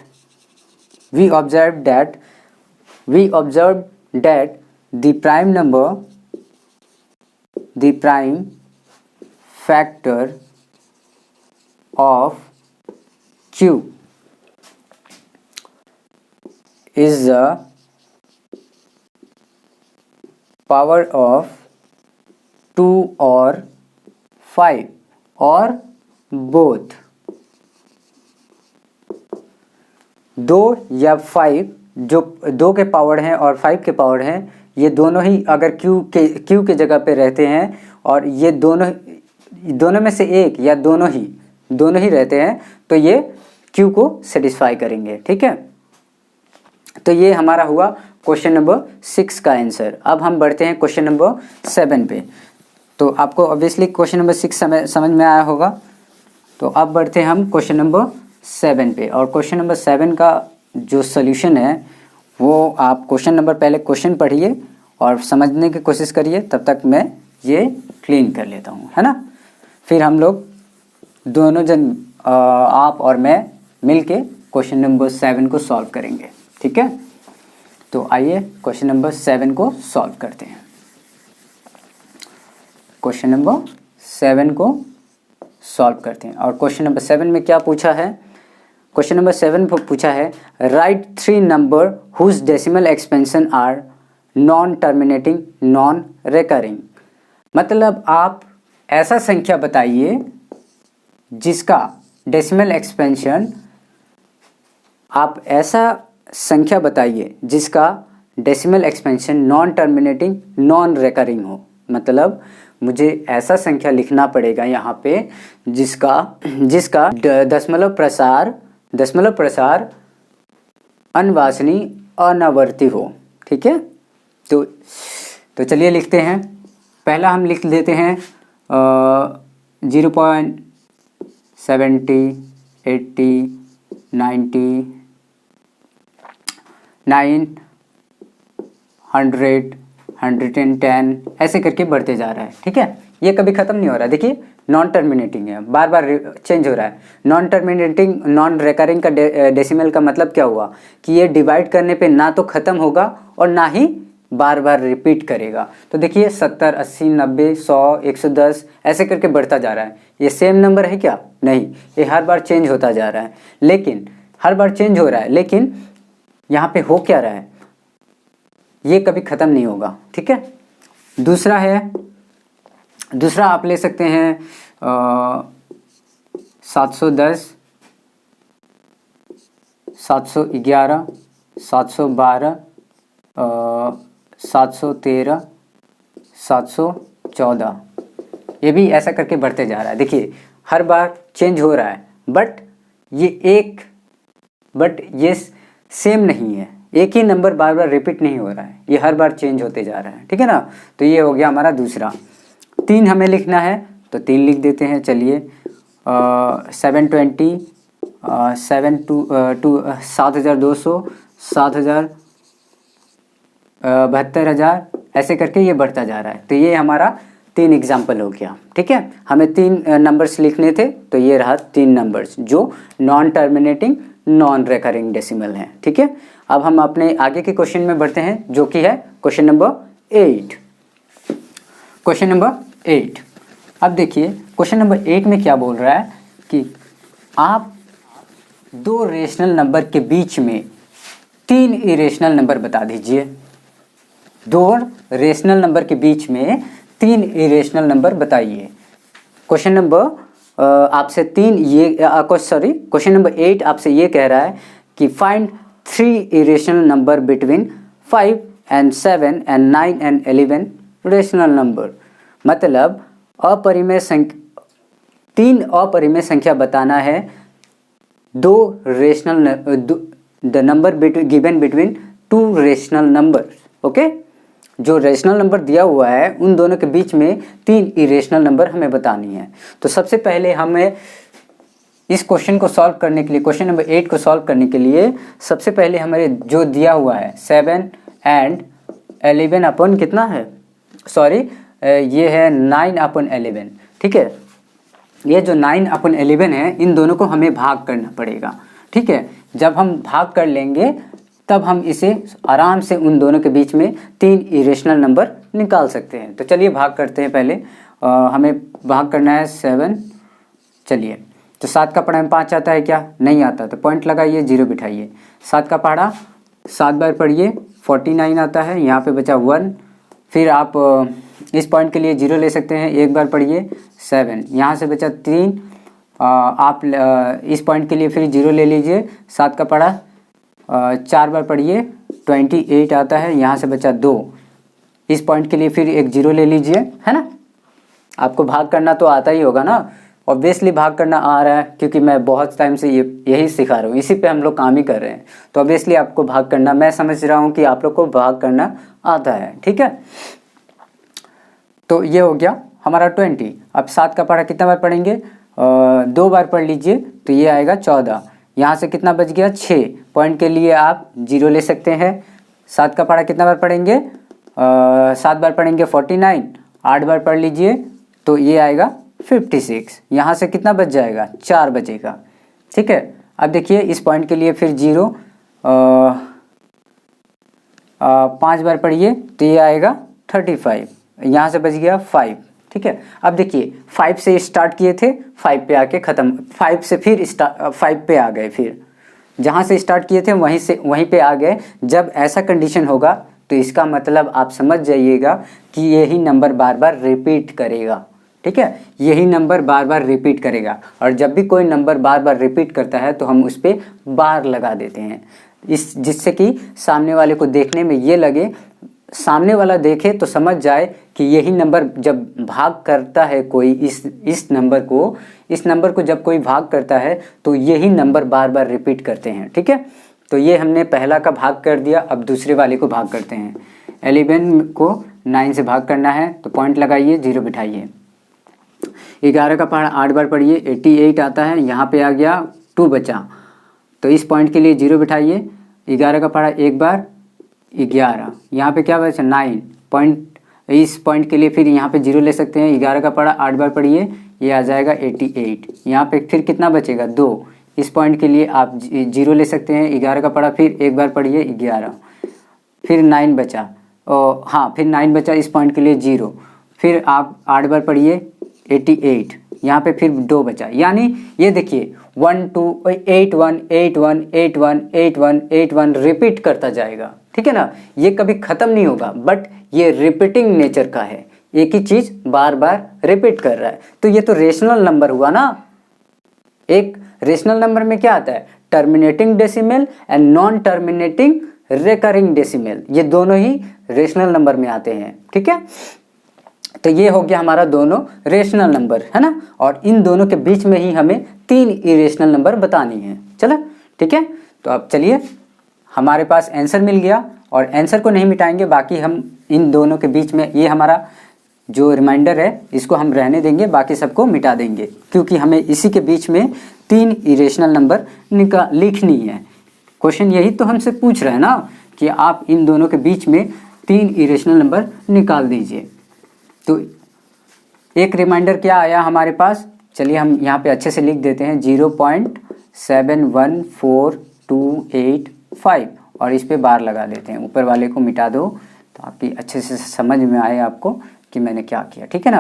the prime factor of Q is the power of 2 or 5 or both। 2 या 5, जो 2 के पावर हैं और 5 के पावर हैं, ये दोनों ही अगर Q के जगह पे रहते हैं और ये दोनों में से एक या दोनों ही रहते हैं, तो ये Q को सेटिस्फाई करेंगे। ठीक है, तो ये हमारा हुआ क्वेश्चन नंबर 6 का आंसर। अब हम बढ़ते हैं क्वेश्चन नंबर 7 पे। तो आपको ऑब्वियसली क्वेश्चन नंबर 6 समझ में आया होगा। तो अब बढ़ते हैं हम क्वेश्चन नंबर 7 पे, और क्वेश्चन नंबर 7 का जो सॉल्यूशन है वो आप क्वेश्चन नंबर पहले क्वेश्चन पढ़िए और समझने की कोशिश करिए, तब तक मैं ये क्लीन कर लेता हूँ, है ना। फिर हम लोग दोनों जन आप और मैं मिल के क्वेश्चन नंबर 7 को सॉल्व करेंगे। ठीक है, तो आइए क्वेश्चन नंबर 7 को सॉल्व करते हैं। क्वेश्चन नंबर 7 को सॉल्व करते हैं, और क्वेश्चन नंबर 7 में क्या पूछा है, क्वेश्चन नंबर 7 पूछा है write 3 number whose decimal expansion are non terminating non recurring. मतलब आप ऐसा संख्या बताइए जिसका डेसिमल एक्सपेंशन, आप ऐसा संख्या बताइए जिसका decimal expansion non terminating non recurring हो। मतलब मुझे ऐसा संख्या लिखना पड़ेगा यहाँ पे जिसका दशमलव प्रसार अनवासनीय अनावर्ती हो। ठीक है, तो चलिए लिखते हैं। पहला हम लिख देते हैं 0.70 80 90 900 110 ऐसे करके बढ़ते जा रहा है। ठीक है, ये कभी ख़त्म नहीं हो रहा है। देखिए नॉन टर्मिनेटिंग है, बार बार चेंज हो रहा है। नॉन टर्मिनेटिंग नॉन रिकरिंग का डेसिमल का मतलब क्या हुआ कि ये डिवाइड करने पे ना तो ख़त्म होगा और ना ही बार बार रिपीट करेगा। तो देखिए 70, 80, 90, 100, 110 ऐसे करके बढ़ता जा रहा है। ये सेम नंबर है क्या? नहीं, ये हर बार चेंज होता जा रहा है। लेकिन हर बार चेंज हो रहा है, लेकिन यहाँ पे हो क्या रहा है, ये कभी ख़त्म नहीं होगा। ठीक है, दूसरा आप ले सकते हैं 710, 711, 712, 713, 714, ये भी ऐसा करके बढ़ते जा रहा है। देखिए हर बार चेंज हो रहा है, बट ये सेम नहीं है, एक ही नंबर बार बार रिपीट नहीं हो रहा है, ये हर बार चेंज होते जा रहा है। ठीक है ना, तो ये हो गया हमारा दूसरा। 3 हमें लिखना है तो 3 लिख देते हैं। चलिए 720, 7,200, 7,000, 72,000 ऐसे करके ये बढ़ता जा रहा है। तो ये हमारा 3 एग्जाम्पल हो गया। ठीक है, हमें 3 नंबर्स लिखने थे, तो ये रहा 3 नंबर्स जो non terminating non recurring decimal हैं। ठीक है, अब हम अपने आगे के क्वेश्चन में बढ़ते हैं, जो कि है क्वेश्चन नंबर 8। क्वेश्चन नंबर 8, अब देखिए क्वेश्चन नंबर 8 में क्या बोल रहा है कि आप 2 रेशनल नंबर के बीच में 3 इरेशनल नंबर बता दीजिए। 2 रेशनल नंबर के बीच में 3 इरेशनल नंबर बताइए। क्वेश्चन नंबर आपसे क्वेश्चन नंबर 8 आपसे ये कह रहा है कि find 3 irrational number between 5 and 7 and 9 and 11 rational number. मतलब तीन अपरिमेय संख्या बताना है, 2 rational the number given between 2 rational number. Okay, जो रेशनल नंबर दिया हुआ है उन दोनों के बीच में 3 इरेशनल नंबर हमें बतानी है। तो सबसे पहले हमें इस क्वेश्चन को सॉल्व करने के लिए, क्वेश्चन नंबर 8 को सॉल्व करने के लिए सबसे पहले हमारे जो दिया हुआ है 7 and 11 अपन कितना है, ये है 9/11। ठीक है, ये जो 9/11 है, इन दोनों को हमें भाग करना पड़ेगा। ठीक है, जब हम भाग कर लेंगे तब हम इसे आराम से उन दोनों के बीच में 3 इरेशनल नंबर निकाल सकते हैं। तो चलिए भाग करते हैं। पहले हमें भाग करना है 7। चलिए, तो 7 का पढ़ा में 5 आता है क्या? नहीं आता, तो पॉइंट लगाइए, 0 बिठाइए। 7 का पढ़ा 7 बार पढ़िए, 49 आता है, यहाँ पे बचा 1। फिर आप इस पॉइंट के लिए 0 ले सकते हैं, 1 बार पढ़िए 7, यहाँ से बचा 3। आप इस पॉइंट के लिए फिर 0 ले लीजिए। 7 का पढ़ा 4 बार पढ़िए, 28 आता है, यहाँ से बचा 2। इस पॉइंट के लिए फिर एक 0 ले लीजिए, है ना। आपको भाग करना तो आता ही होगा ना, ऑब्वियसली भाग करना आ रहा है, क्योंकि मैं बहुत टाइम से यही सिखा रहा हूँ, इसी पे हम लोग काम ही कर रहे हैं। तो ऑब्वियसली आपको भाग करना, मैं समझ रहा हूँ कि आप लोग को भाग करना आता है। ठीक है, तो ये हो गया हमारा 20। अब 7 का पढ़ा कितना बार पढ़ेंगे? 2 बार पढ़ लीजिए, तो ये आएगा 14। यहाँ से कितना बच गया? 6। पॉइंट के लिए आप 0 ले सकते हैं। 7 का पढ़ा कितना बार पढ़ेंगे? 7 बार पढ़ेंगे 49। 8 बार पढ़ लीजिए, तो ये आएगा 56। यहाँ से कितना बच जाएगा? 4 बचेगा। ठीक है, अब देखिए इस पॉइंट के लिए फिर 0 5 बार पढ़िए, तो ये आएगा 35। यहाँ से बच गया 5। ठीक है, अब देखिए 5 से स्टार्ट किए थे, 5 पे आके ख़त्म, 5 से फिर 5 पे आ गए, फिर जहाँ से स्टार्ट किए थे वहीं पे आ गए। जब ऐसा कंडीशन होगा तो इसका मतलब आप समझ जाइएगा कि यही नंबर बार बार रिपीट करेगा। ठीक है, यही नंबर बार बार रिपीट करेगा, और जब भी कोई नंबर बार बार रिपीट करता है तो हम उस पर बार लगा देते हैं, जिससे कि सामने वाले को देखने में ये लगे, सामने वाला देखे तो समझ जाए कि यही नंबर जब भाग करता है कोई इस नंबर को जब कोई भाग करता है तो यही नंबर बार बार रिपीट करते हैं। ठीक है, तो ये हमने पहला का भाग कर दिया। अब दूसरे वाले को भाग करते हैं। 11 को 9 से भाग करना है, तो पॉइंट लगाइए, 0 बिठाइए। 11 का पढ़ा 8 बार पढ़िए, 88 आता है, यहाँ पे आ गया 2 बचा, तो इस पॉइंट के लिए 0 बिठाइए। 11 का पढ़ा 1 बार 11, यहाँ पे क्या बचा? 9। इस पॉइंट के लिए फिर यहाँ पे 0 ले सकते हैं। 11 का पढ़ा 8 बार पढ़िए, ये आ जाएगा 88। यहाँ पे फिर कितना बचेगा 2। इस पॉइंट के लिए आप 0 ले सकते हैं। 11 का पढ़ा फिर एक बार पढ़िए 11, फिर 9 बचा, हाँ फिर 9 बचा इस पॉइंट के लिए 0, फिर आप 8 बार पढ़िए 88, यहाँ पे फिर 2 बचा। यानी ये देखिए 1 2 8 1 8 1 8 1 8 1 8 1 रिपीट करता जाएगा, ठीक है ना। ये कभी ख़त्म नहीं होगा, बट ये रिपीटिंग नेचर का है, एक ही चीज़ बार बार रिपीट कर रहा है। तो ये तो रेशनल नंबर हुआ ना। एक रेशनल नंबर में क्या आता है, terminating decimal and non terminating recurring decimal, ये दोनों ही रेशनल नंबर में आते हैं, ठीक है। तो ये हो गया हमारा दोनों रेशनल नंबर, है ना। और इन दोनों के बीच में ही हमें 3 इरेशनल नंबर बतानी है। चलो ठीक है, तो अब चलिए हमारे पास आंसर मिल गया, और आंसर को नहीं मिटाएंगे, बाकी हम इन दोनों के बीच में ये हमारा जो रिमाइंडर है इसको हम रहने देंगे, बाकी सबको मिटा देंगे, क्योंकि हमें इसी के बीच में 3 इरेशनल नंबर लिखनी है। क्वेश्चन यही तो हमसे पूछ रहा है ना कि आप इन दोनों के बीच में 3 इरेशनल नंबर निकाल दीजिए। तो एक रिमाइंडर क्या आया हमारे पास, चलिए हम यहाँ पे अच्छे से लिख देते हैं 0.714285, और इस पे बार लगा देते हैं। ऊपर वाले को मिटा दो तो आपकी अच्छे से समझ में आए आपको कि मैंने क्या किया, ठीक है ना।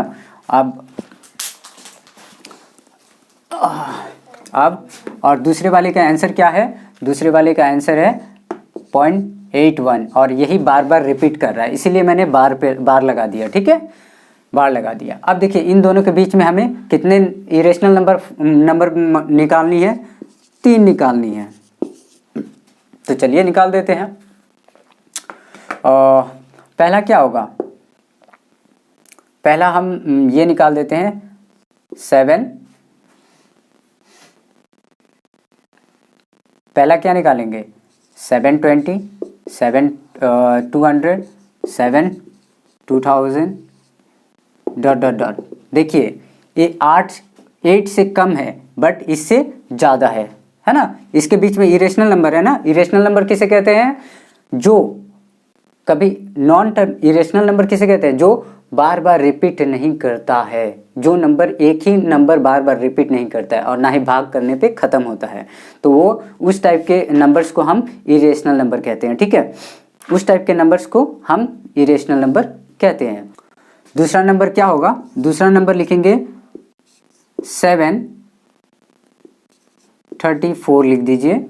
अब और दूसरे वाले का आंसर क्या है, दूसरे वाले का आंसर है 0.81, और यही बार बार रिपीट कर रहा है, इसीलिए मैंने बार लगा दिया, ठीक है, बार लगा दिया। अब देखिए इन दोनों के बीच में हमें कितने इरेशनल नंबर निकालनी है, 3 निकालनी है। तो चलिए निकाल देते हैं। पहला क्या होगा, पहला हम ये निकाल देते हैं 7। पहला क्या निकालेंगे 720, 7 200, 7 2000 ... देखिए ये 8 से कम है, बट इससे ज़्यादा है ना। इसके बीच में इरेशनल नंबर है ना। इरेशनल नंबर किसे कहते हैं, जो कभी नॉन इरेशनल नंबर किसे कहते हैं, जो बार बार रिपीट नहीं करता है, जो नंबर एक ही नंबर बार बार रिपीट नहीं करता है और ना ही भाग करने पे ख़त्म होता है, तो वो उस टाइप के नंबर्स को हम इरेशनल नंबर कहते हैं, ठीक है। उस टाइप के नंबर्स को हम इरेशनल नंबर कहते हैं। दूसरा नंबर क्या होगा, दूसरा नंबर लिखेंगे 734 लिख दीजिए,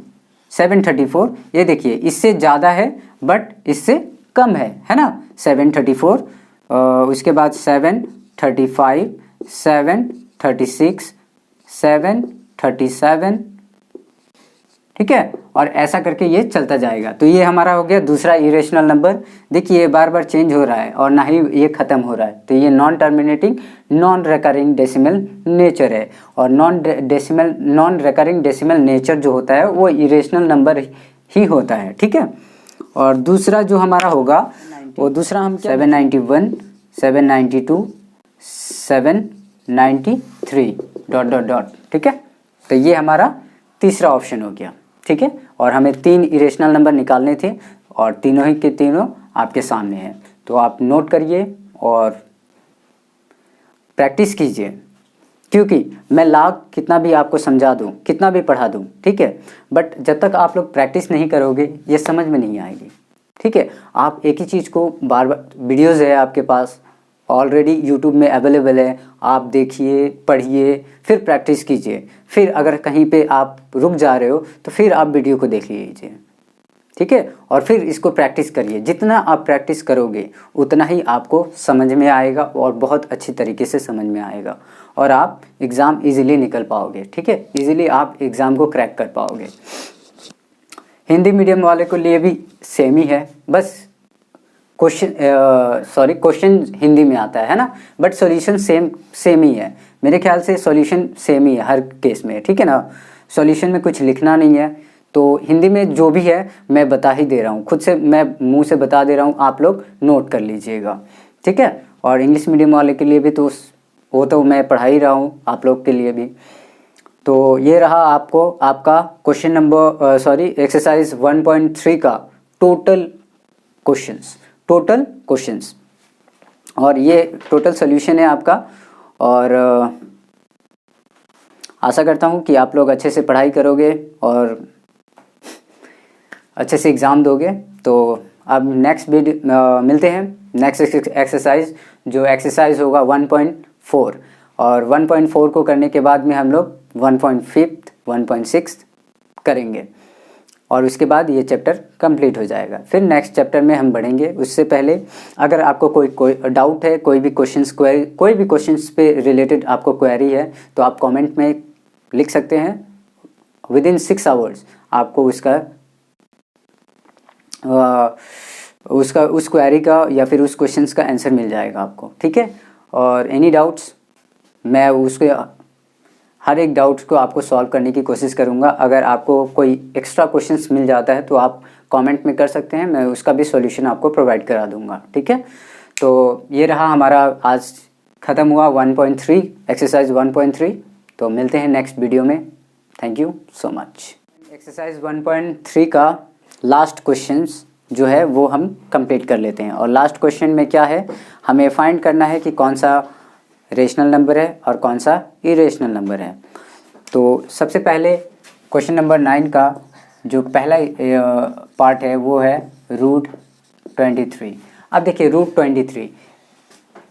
734। ये देखिए इससे ज़्यादा है बट इससे कम है ना। 734, उसके बाद 735, 736, 737, ठीक है, और ऐसा करके ये चलता जाएगा। तो ये हमारा हो गया दूसरा इरेशनल नंबर। देखिए ये बार बार चेंज हो रहा है और ना ही ये ख़त्म हो रहा है, तो ये non terminating non recurring decimal nature है। और नॉन रिकरिंग डेसिमल नेचर जो होता है वो इरेशनल नंबर ही होता है, ठीक है। और दूसरा जो हमारा होगा वो दूसरा हम 791, 792, 793 ... ठीक है। तो ये हमारा तीसरा ऑप्शन हो गया, ठीक है। और हमें 3 इरेशनल नंबर निकालने थे और तीनों ही के तीनों आपके सामने हैं। तो आप नोट करिए और प्रैक्टिस कीजिए, क्योंकि मैं लाख कितना भी आपको समझा दूं, कितना भी पढ़ा दूं, ठीक है, बट जब तक आप लोग प्रैक्टिस नहीं करोगे ये समझ में नहीं आएगी, ठीक है। आप एक ही चीज़ को बार बार, वीडियोज़ है आपके पास ऑलरेडी यूट्यूब में अवेलेबल है, आप देखिए, पढ़िए, फिर प्रैक्टिस कीजिए। फिर अगर कहीं पे आप रुक जा रहे हो तो फिर आप वीडियो को देख लीजिए, ठीक है, और फिर इसको प्रैक्टिस करिए। जितना आप प्रैक्टिस करोगे उतना ही आपको समझ में आएगा और बहुत अच्छी तरीके से समझ में आएगा, और आप एग्ज़ाम इजीली निकल पाओगे, ठीक है, इजीली आप एग्ज़ाम को क्रैक कर पाओगे। हिंदी मीडियम वाले को लिए भी सेम ही है, बस क्वेश्चन हिंदी में आता है ना, बट सॉल्यूशन सेम ही है। मेरे ख्याल से सॉल्यूशन सेम ही है हर केस में, ठीक है ना। सॉल्यूशन में कुछ लिखना नहीं है, तो हिंदी में जो भी है मैं बता ही दे रहा हूँ, खुद से मैं मुंह से बता दे रहा हूँ, आप लोग नोट कर लीजिएगा, ठीक है। और इंग्लिश मीडियम वाले के लिए भी तो वो तो मैं पढ़ा ही रहा हूँ आप लोग के लिए भी। तो ये रहा आपका क्वेश्चन नंबर एक्सरसाइज 1.3 का टोटल क्वेश्चंस। और ये टोटल सोल्यूशन है आपका। और आशा करता हूँ कि आप लोग अच्छे से पढ़ाई करोगे और अच्छे से एग्ज़ाम दोगे। तो अब नेक्स्ट वीडियो मिलते हैं नेक्स्ट एक्सरसाइज, जो एक्सरसाइज होगा 1.4, और 1.4 को करने के बाद में हम लोग 1.5, 1.6 करेंगे और उसके बाद ये चैप्टर कंप्लीट हो जाएगा। फिर नेक्स्ट चैप्टर में हम बढ़ेंगे। उससे पहले अगर आपको कोई डाउट है, कोई भी क्वेश्चंस पे रिलेटेड आपको क्वेरी है, तो आप कमेंट में लिख सकते हैं। विदिन 6 आवर्स आपको उस क्वेरी का या फिर उस क्वेश्चंस का आंसर मिल जाएगा आपको, ठीक है। और एनी डाउट्स, मैं उसके हर एक डाउट्स को आपको सॉल्व करने की कोशिश करूंगा। अगर आपको कोई एक्स्ट्रा क्वेश्चंस मिल जाता है तो आप कमेंट में कर सकते हैं, मैं उसका भी सॉल्यूशन आपको प्रोवाइड करा दूंगा, ठीक है। तो ये रहा हमारा आज ख़त्म हुआ 1.3 एक्सरसाइज 1.3। तो मिलते हैं नेक्स्ट वीडियो में। Thank you so much. Exercise 1.3 का लास्ट क्वेश्चंस जो है वो हम कंप्लीट कर लेते हैं। और लास्ट क्वेश्चन में क्या है, हमें फाइंड करना है कि कौन सा रेशनल नंबर है और कौन सा इरेशनल नंबर है। तो सबसे पहले क्वेश्चन नंबर 9 का जो पहला पार्ट है वो है √23। अब देखिए √23,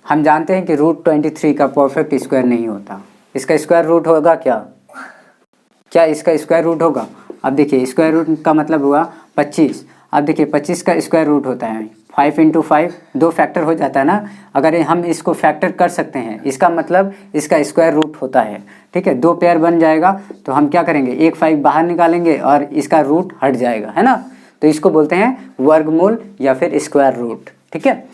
हम जानते हैं कि √23 का परफेक्ट स्क्वायर नहीं होता। इसका स्क्वायर रूट होगा क्या इसका स्क्वायर रूट होगा? अब देखिए स्क्वायर रूट का मतलब हुआ 25। अब देखिए 25 का स्क्वायर रूट होता है 5 × 5, 2 फैक्टर हो जाता है ना। अगर हम इसको फैक्टर कर सकते हैं, इसका मतलब इसका स्क्वायर रूट होता है, ठीक है। 2 पेयर बन जाएगा तो हम क्या करेंगे, एक 5 बाहर निकालेंगे और इसका रूट हट जाएगा, है ना। तो इसको बोलते हैं वर्गमूल या फिर स्क्वायर रूट, ठीक है।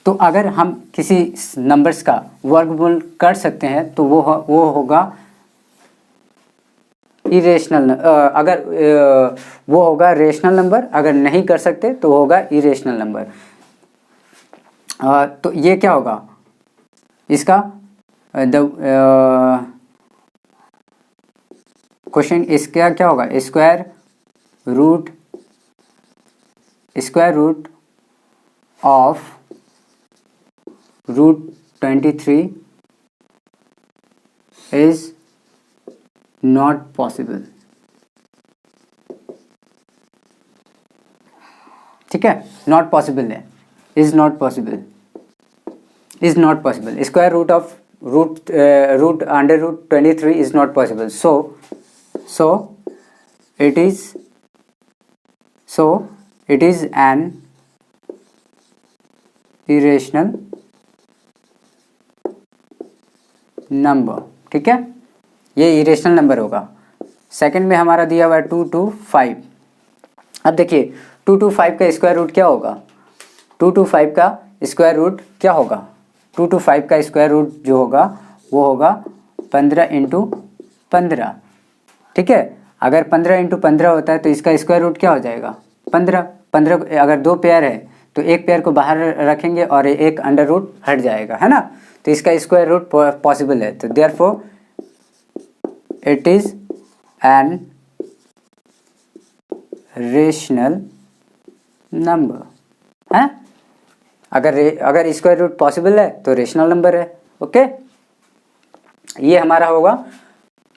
तो अगर हम किसी नंबर्स का वर्गमूल कर सकते हैं तो वो होगा इरेशनल। अगर वो होगा रेशनल नंबर, अगर नहीं कर सकते तो होगा इरेशनल नंबर। तो ये क्या होगा इसका क्वेश्चन, इसका क्या होगा, square root of √23 is not possible, ठीक है। नॉट पॉसिबल है, is not possible, square root of √23 is not possible. So it is an irrational number, ठीक है। ये इरेशनल नंबर होगा। सेकंड में हमारा दिया हुआ है 225। अब देखिए 225 का स्क्वायर रूट क्या होगा, 225 का स्क्वायर रूट क्या होगा, 225 का स्क्वायर रूट जो होगा वो होगा 15 × 15, ठीक है। अगर 15 × 15 होता है तो इसका स्क्वायर रूट क्या हो जाएगा 15। अगर 2 पेयर है तो एक पेयर को बाहर रखेंगे और एक अंडर रूट हट जाएगा, है ना। तो इसका स्क्वायर रूट पॉसिबल है। तो therefore it is an rational number, है। अगर स्क्वायर रूट पॉसिबल है तो रेशनल नंबर है, ओके। ये हमारा होगा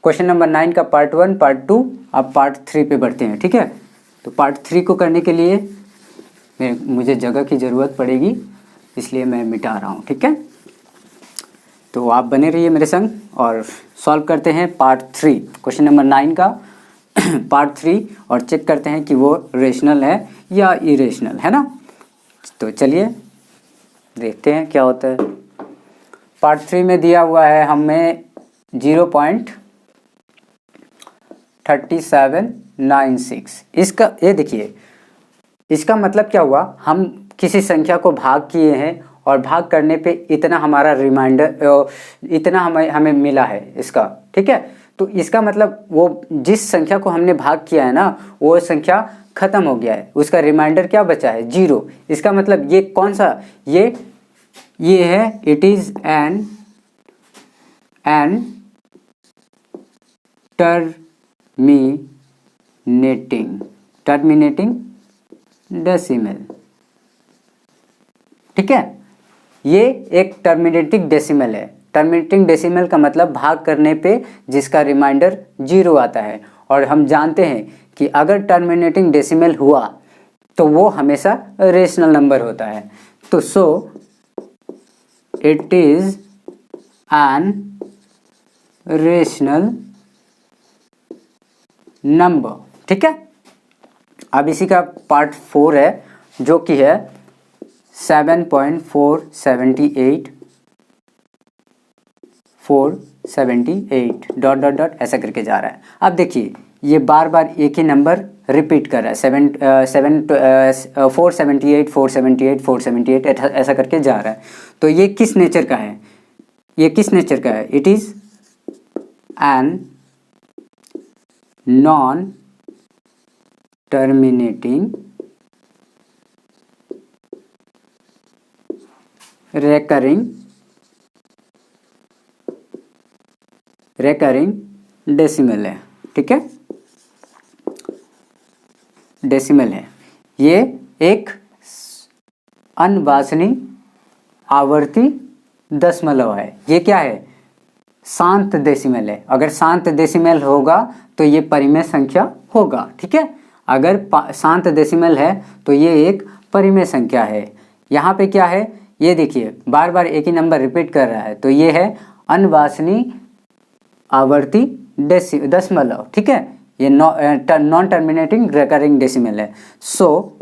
क्वेश्चन नंबर 9 का पार्ट 1, पार्ट 2। अब पार्ट 3 पे बढ़ते हैं, ठीक है। तो पार्ट 3 को करने के लिए मुझे जगह की ज़रूरत पड़ेगी, इसलिए मैं मिटा रहा हूँ, ठीक है। तो आप बने रहिए मेरे संग और सॉल्व करते हैं पार्ट 3, क्वेश्चन नंबर 9 का पार्ट 3, और चेक करते हैं कि वो रेशनल है या इरेशनल, है ना। तो चलिए देखते हैं क्या होता है। पार्ट 3 में दिया हुआ है हमें 0.3796। इसका ये देखिए, इसका मतलब क्या हुआ, हम किसी संख्या को भाग किए हैं और भाग करने पे इतना हमारा रिमाइंडर, इतना हमें मिला है इसका, ठीक है। तो इसका मतलब वो जिस संख्या को हमने भाग किया है ना, वो संख्या खत्म हो गया है, उसका रिमाइंडर क्या बचा है 0। इसका मतलब ये कौन सा, ये है, it is an terminating decimal, ठीक है। ये एक टर्मिनेटिंग डेसिमल है। टर्मिनेटिंग डेसिमल का मतलब भाग करने पे जिसका रिमाइंडर 0 आता है, और हम जानते हैं कि अगर टर्मिनेटिंग डेसिमल हुआ तो वो हमेशा रेशनल नंबर होता है। तो so it is an rational number. ठीक है, अब इसी का पार्ट 4 है जो कि है 7.478 478 डॉट डॉट डॉट ऐसा करके जा रहा है। अब देखिए ये बार बार एक ही नंबर रिपीट कर रहा है, 478 478 478 ऐसा करके जा रहा है। तो ये किस नेचर का है, ये किस नेचर का है? It is an non terminating recurring decimal है। ठीक है, डेसिमल है। ये एक अनवांछनीय आवर्ती दशमलव है। ये क्या है? शांत डेसिमल है। अगर शांत डेसिमल होगा तो ये परिमेय संख्या होगा। ठीक है, अगर शांत डेसिमल है तो ये एक परिमेय संख्या है। यहाँ पे क्या है, ये देखिए बार बार एक ही नंबर रिपीट कर रहा है, तो ये है अनवांछनीय आवर्ती दशमलव। ठीक है, ये नॉन टर्मिनेटिंग रेकरिंग डेसिमल है। सो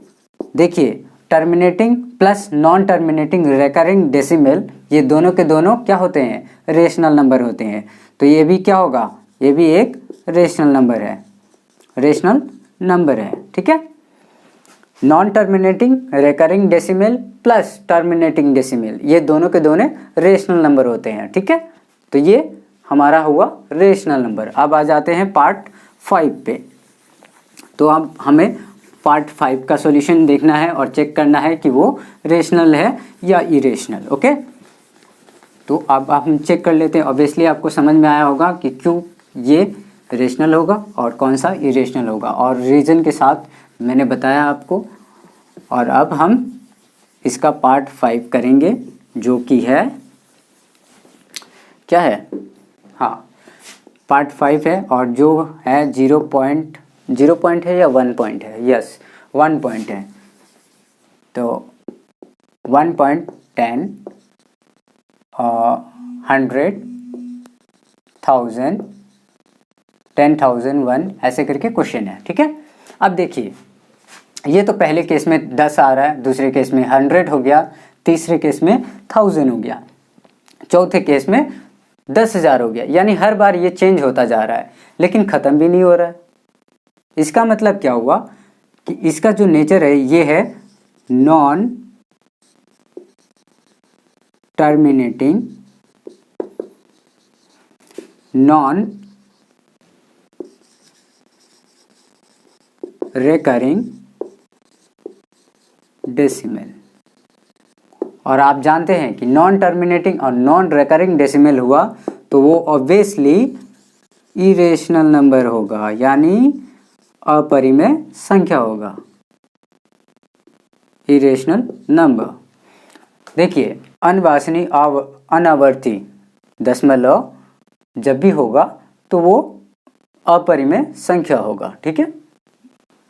देखिए terminating plus non terminating recurring decimal ये दोनों के दोनों क्या होते हैं? रेशनल नंबर होते हैं। तो ये भी क्या होगा? ये भी एक रेशनल नंबर है, रेशनल नंबर है। ठीक है, non terminating recurring decimal plus terminating decimal ये दोनों के दोनों रेशनल नंबर होते हैं। ठीक है, तो ये हमारा हुआ रेशनल नंबर। अब आ जाते हैं पार्ट 5 पे। तो अब हमें पार्ट 5 का सॉल्यूशन देखना है और चेक करना है कि वो रेशनल है या इरेशनल। ओके, तो अब हम चेक कर लेते हैं। ऑब्वियसली आपको समझ में आया होगा कि क्यों ये रेशनल होगा और कौन सा इरेशनल होगा, और रीज़न के साथ मैंने बताया आपको। और अब हम इसका पार्ट 5 करेंगे जो कि है क्या है? हाँ, पार्ट 5 है, और जो है 0 पॉइंट है या 1 पॉइंट है? यस 1 पॉइंट है। तो 1.10 100 1000 10,001 ऐसे करके क्वेश्चन है। ठीक है, अब देखिए ये तो पहले केस में 10 आ रहा है, दूसरे केस में 100 हो गया, तीसरे केस में 1000 हो गया, चौथे केस में 10,000 हो गया। यानी हर बार ये चेंज होता जा रहा है लेकिन ख़त्म भी नहीं हो रहा है। इसका मतलब क्या हुआ कि इसका जो नेचर है ये है non terminating non recurring decimal. और आप जानते हैं कि नॉन टर्मिनेटिंग और नॉन रेकरिंग डेसिमल हुआ तो वो ऑब्वियसली इरेशनल नंबर होगा, यानी अपरिमेय संख्या होगा, इरेशनल नंबर। देखिए अनवांछनीय अनावर्ती दशमलव जब भी होगा तो वो अपरिमेय संख्या होगा। ठीक है,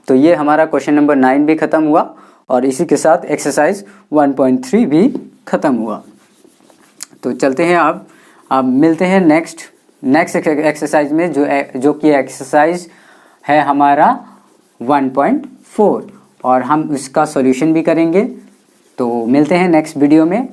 तो ये हमारा क्वेश्चन नंबर 9 भी ख़त्म हुआ और इसी के साथ एक्सरसाइज 1.3 भी ख़त्म हुआ। तो चलते हैं अब मिलते हैं नेक्स्ट एक्सरसाइज में जो कि एक्सरसाइज है हमारा 1.4 और हम उसका सॉल्यूशन भी करेंगे। तो मिलते हैं नेक्स्ट वीडियो में।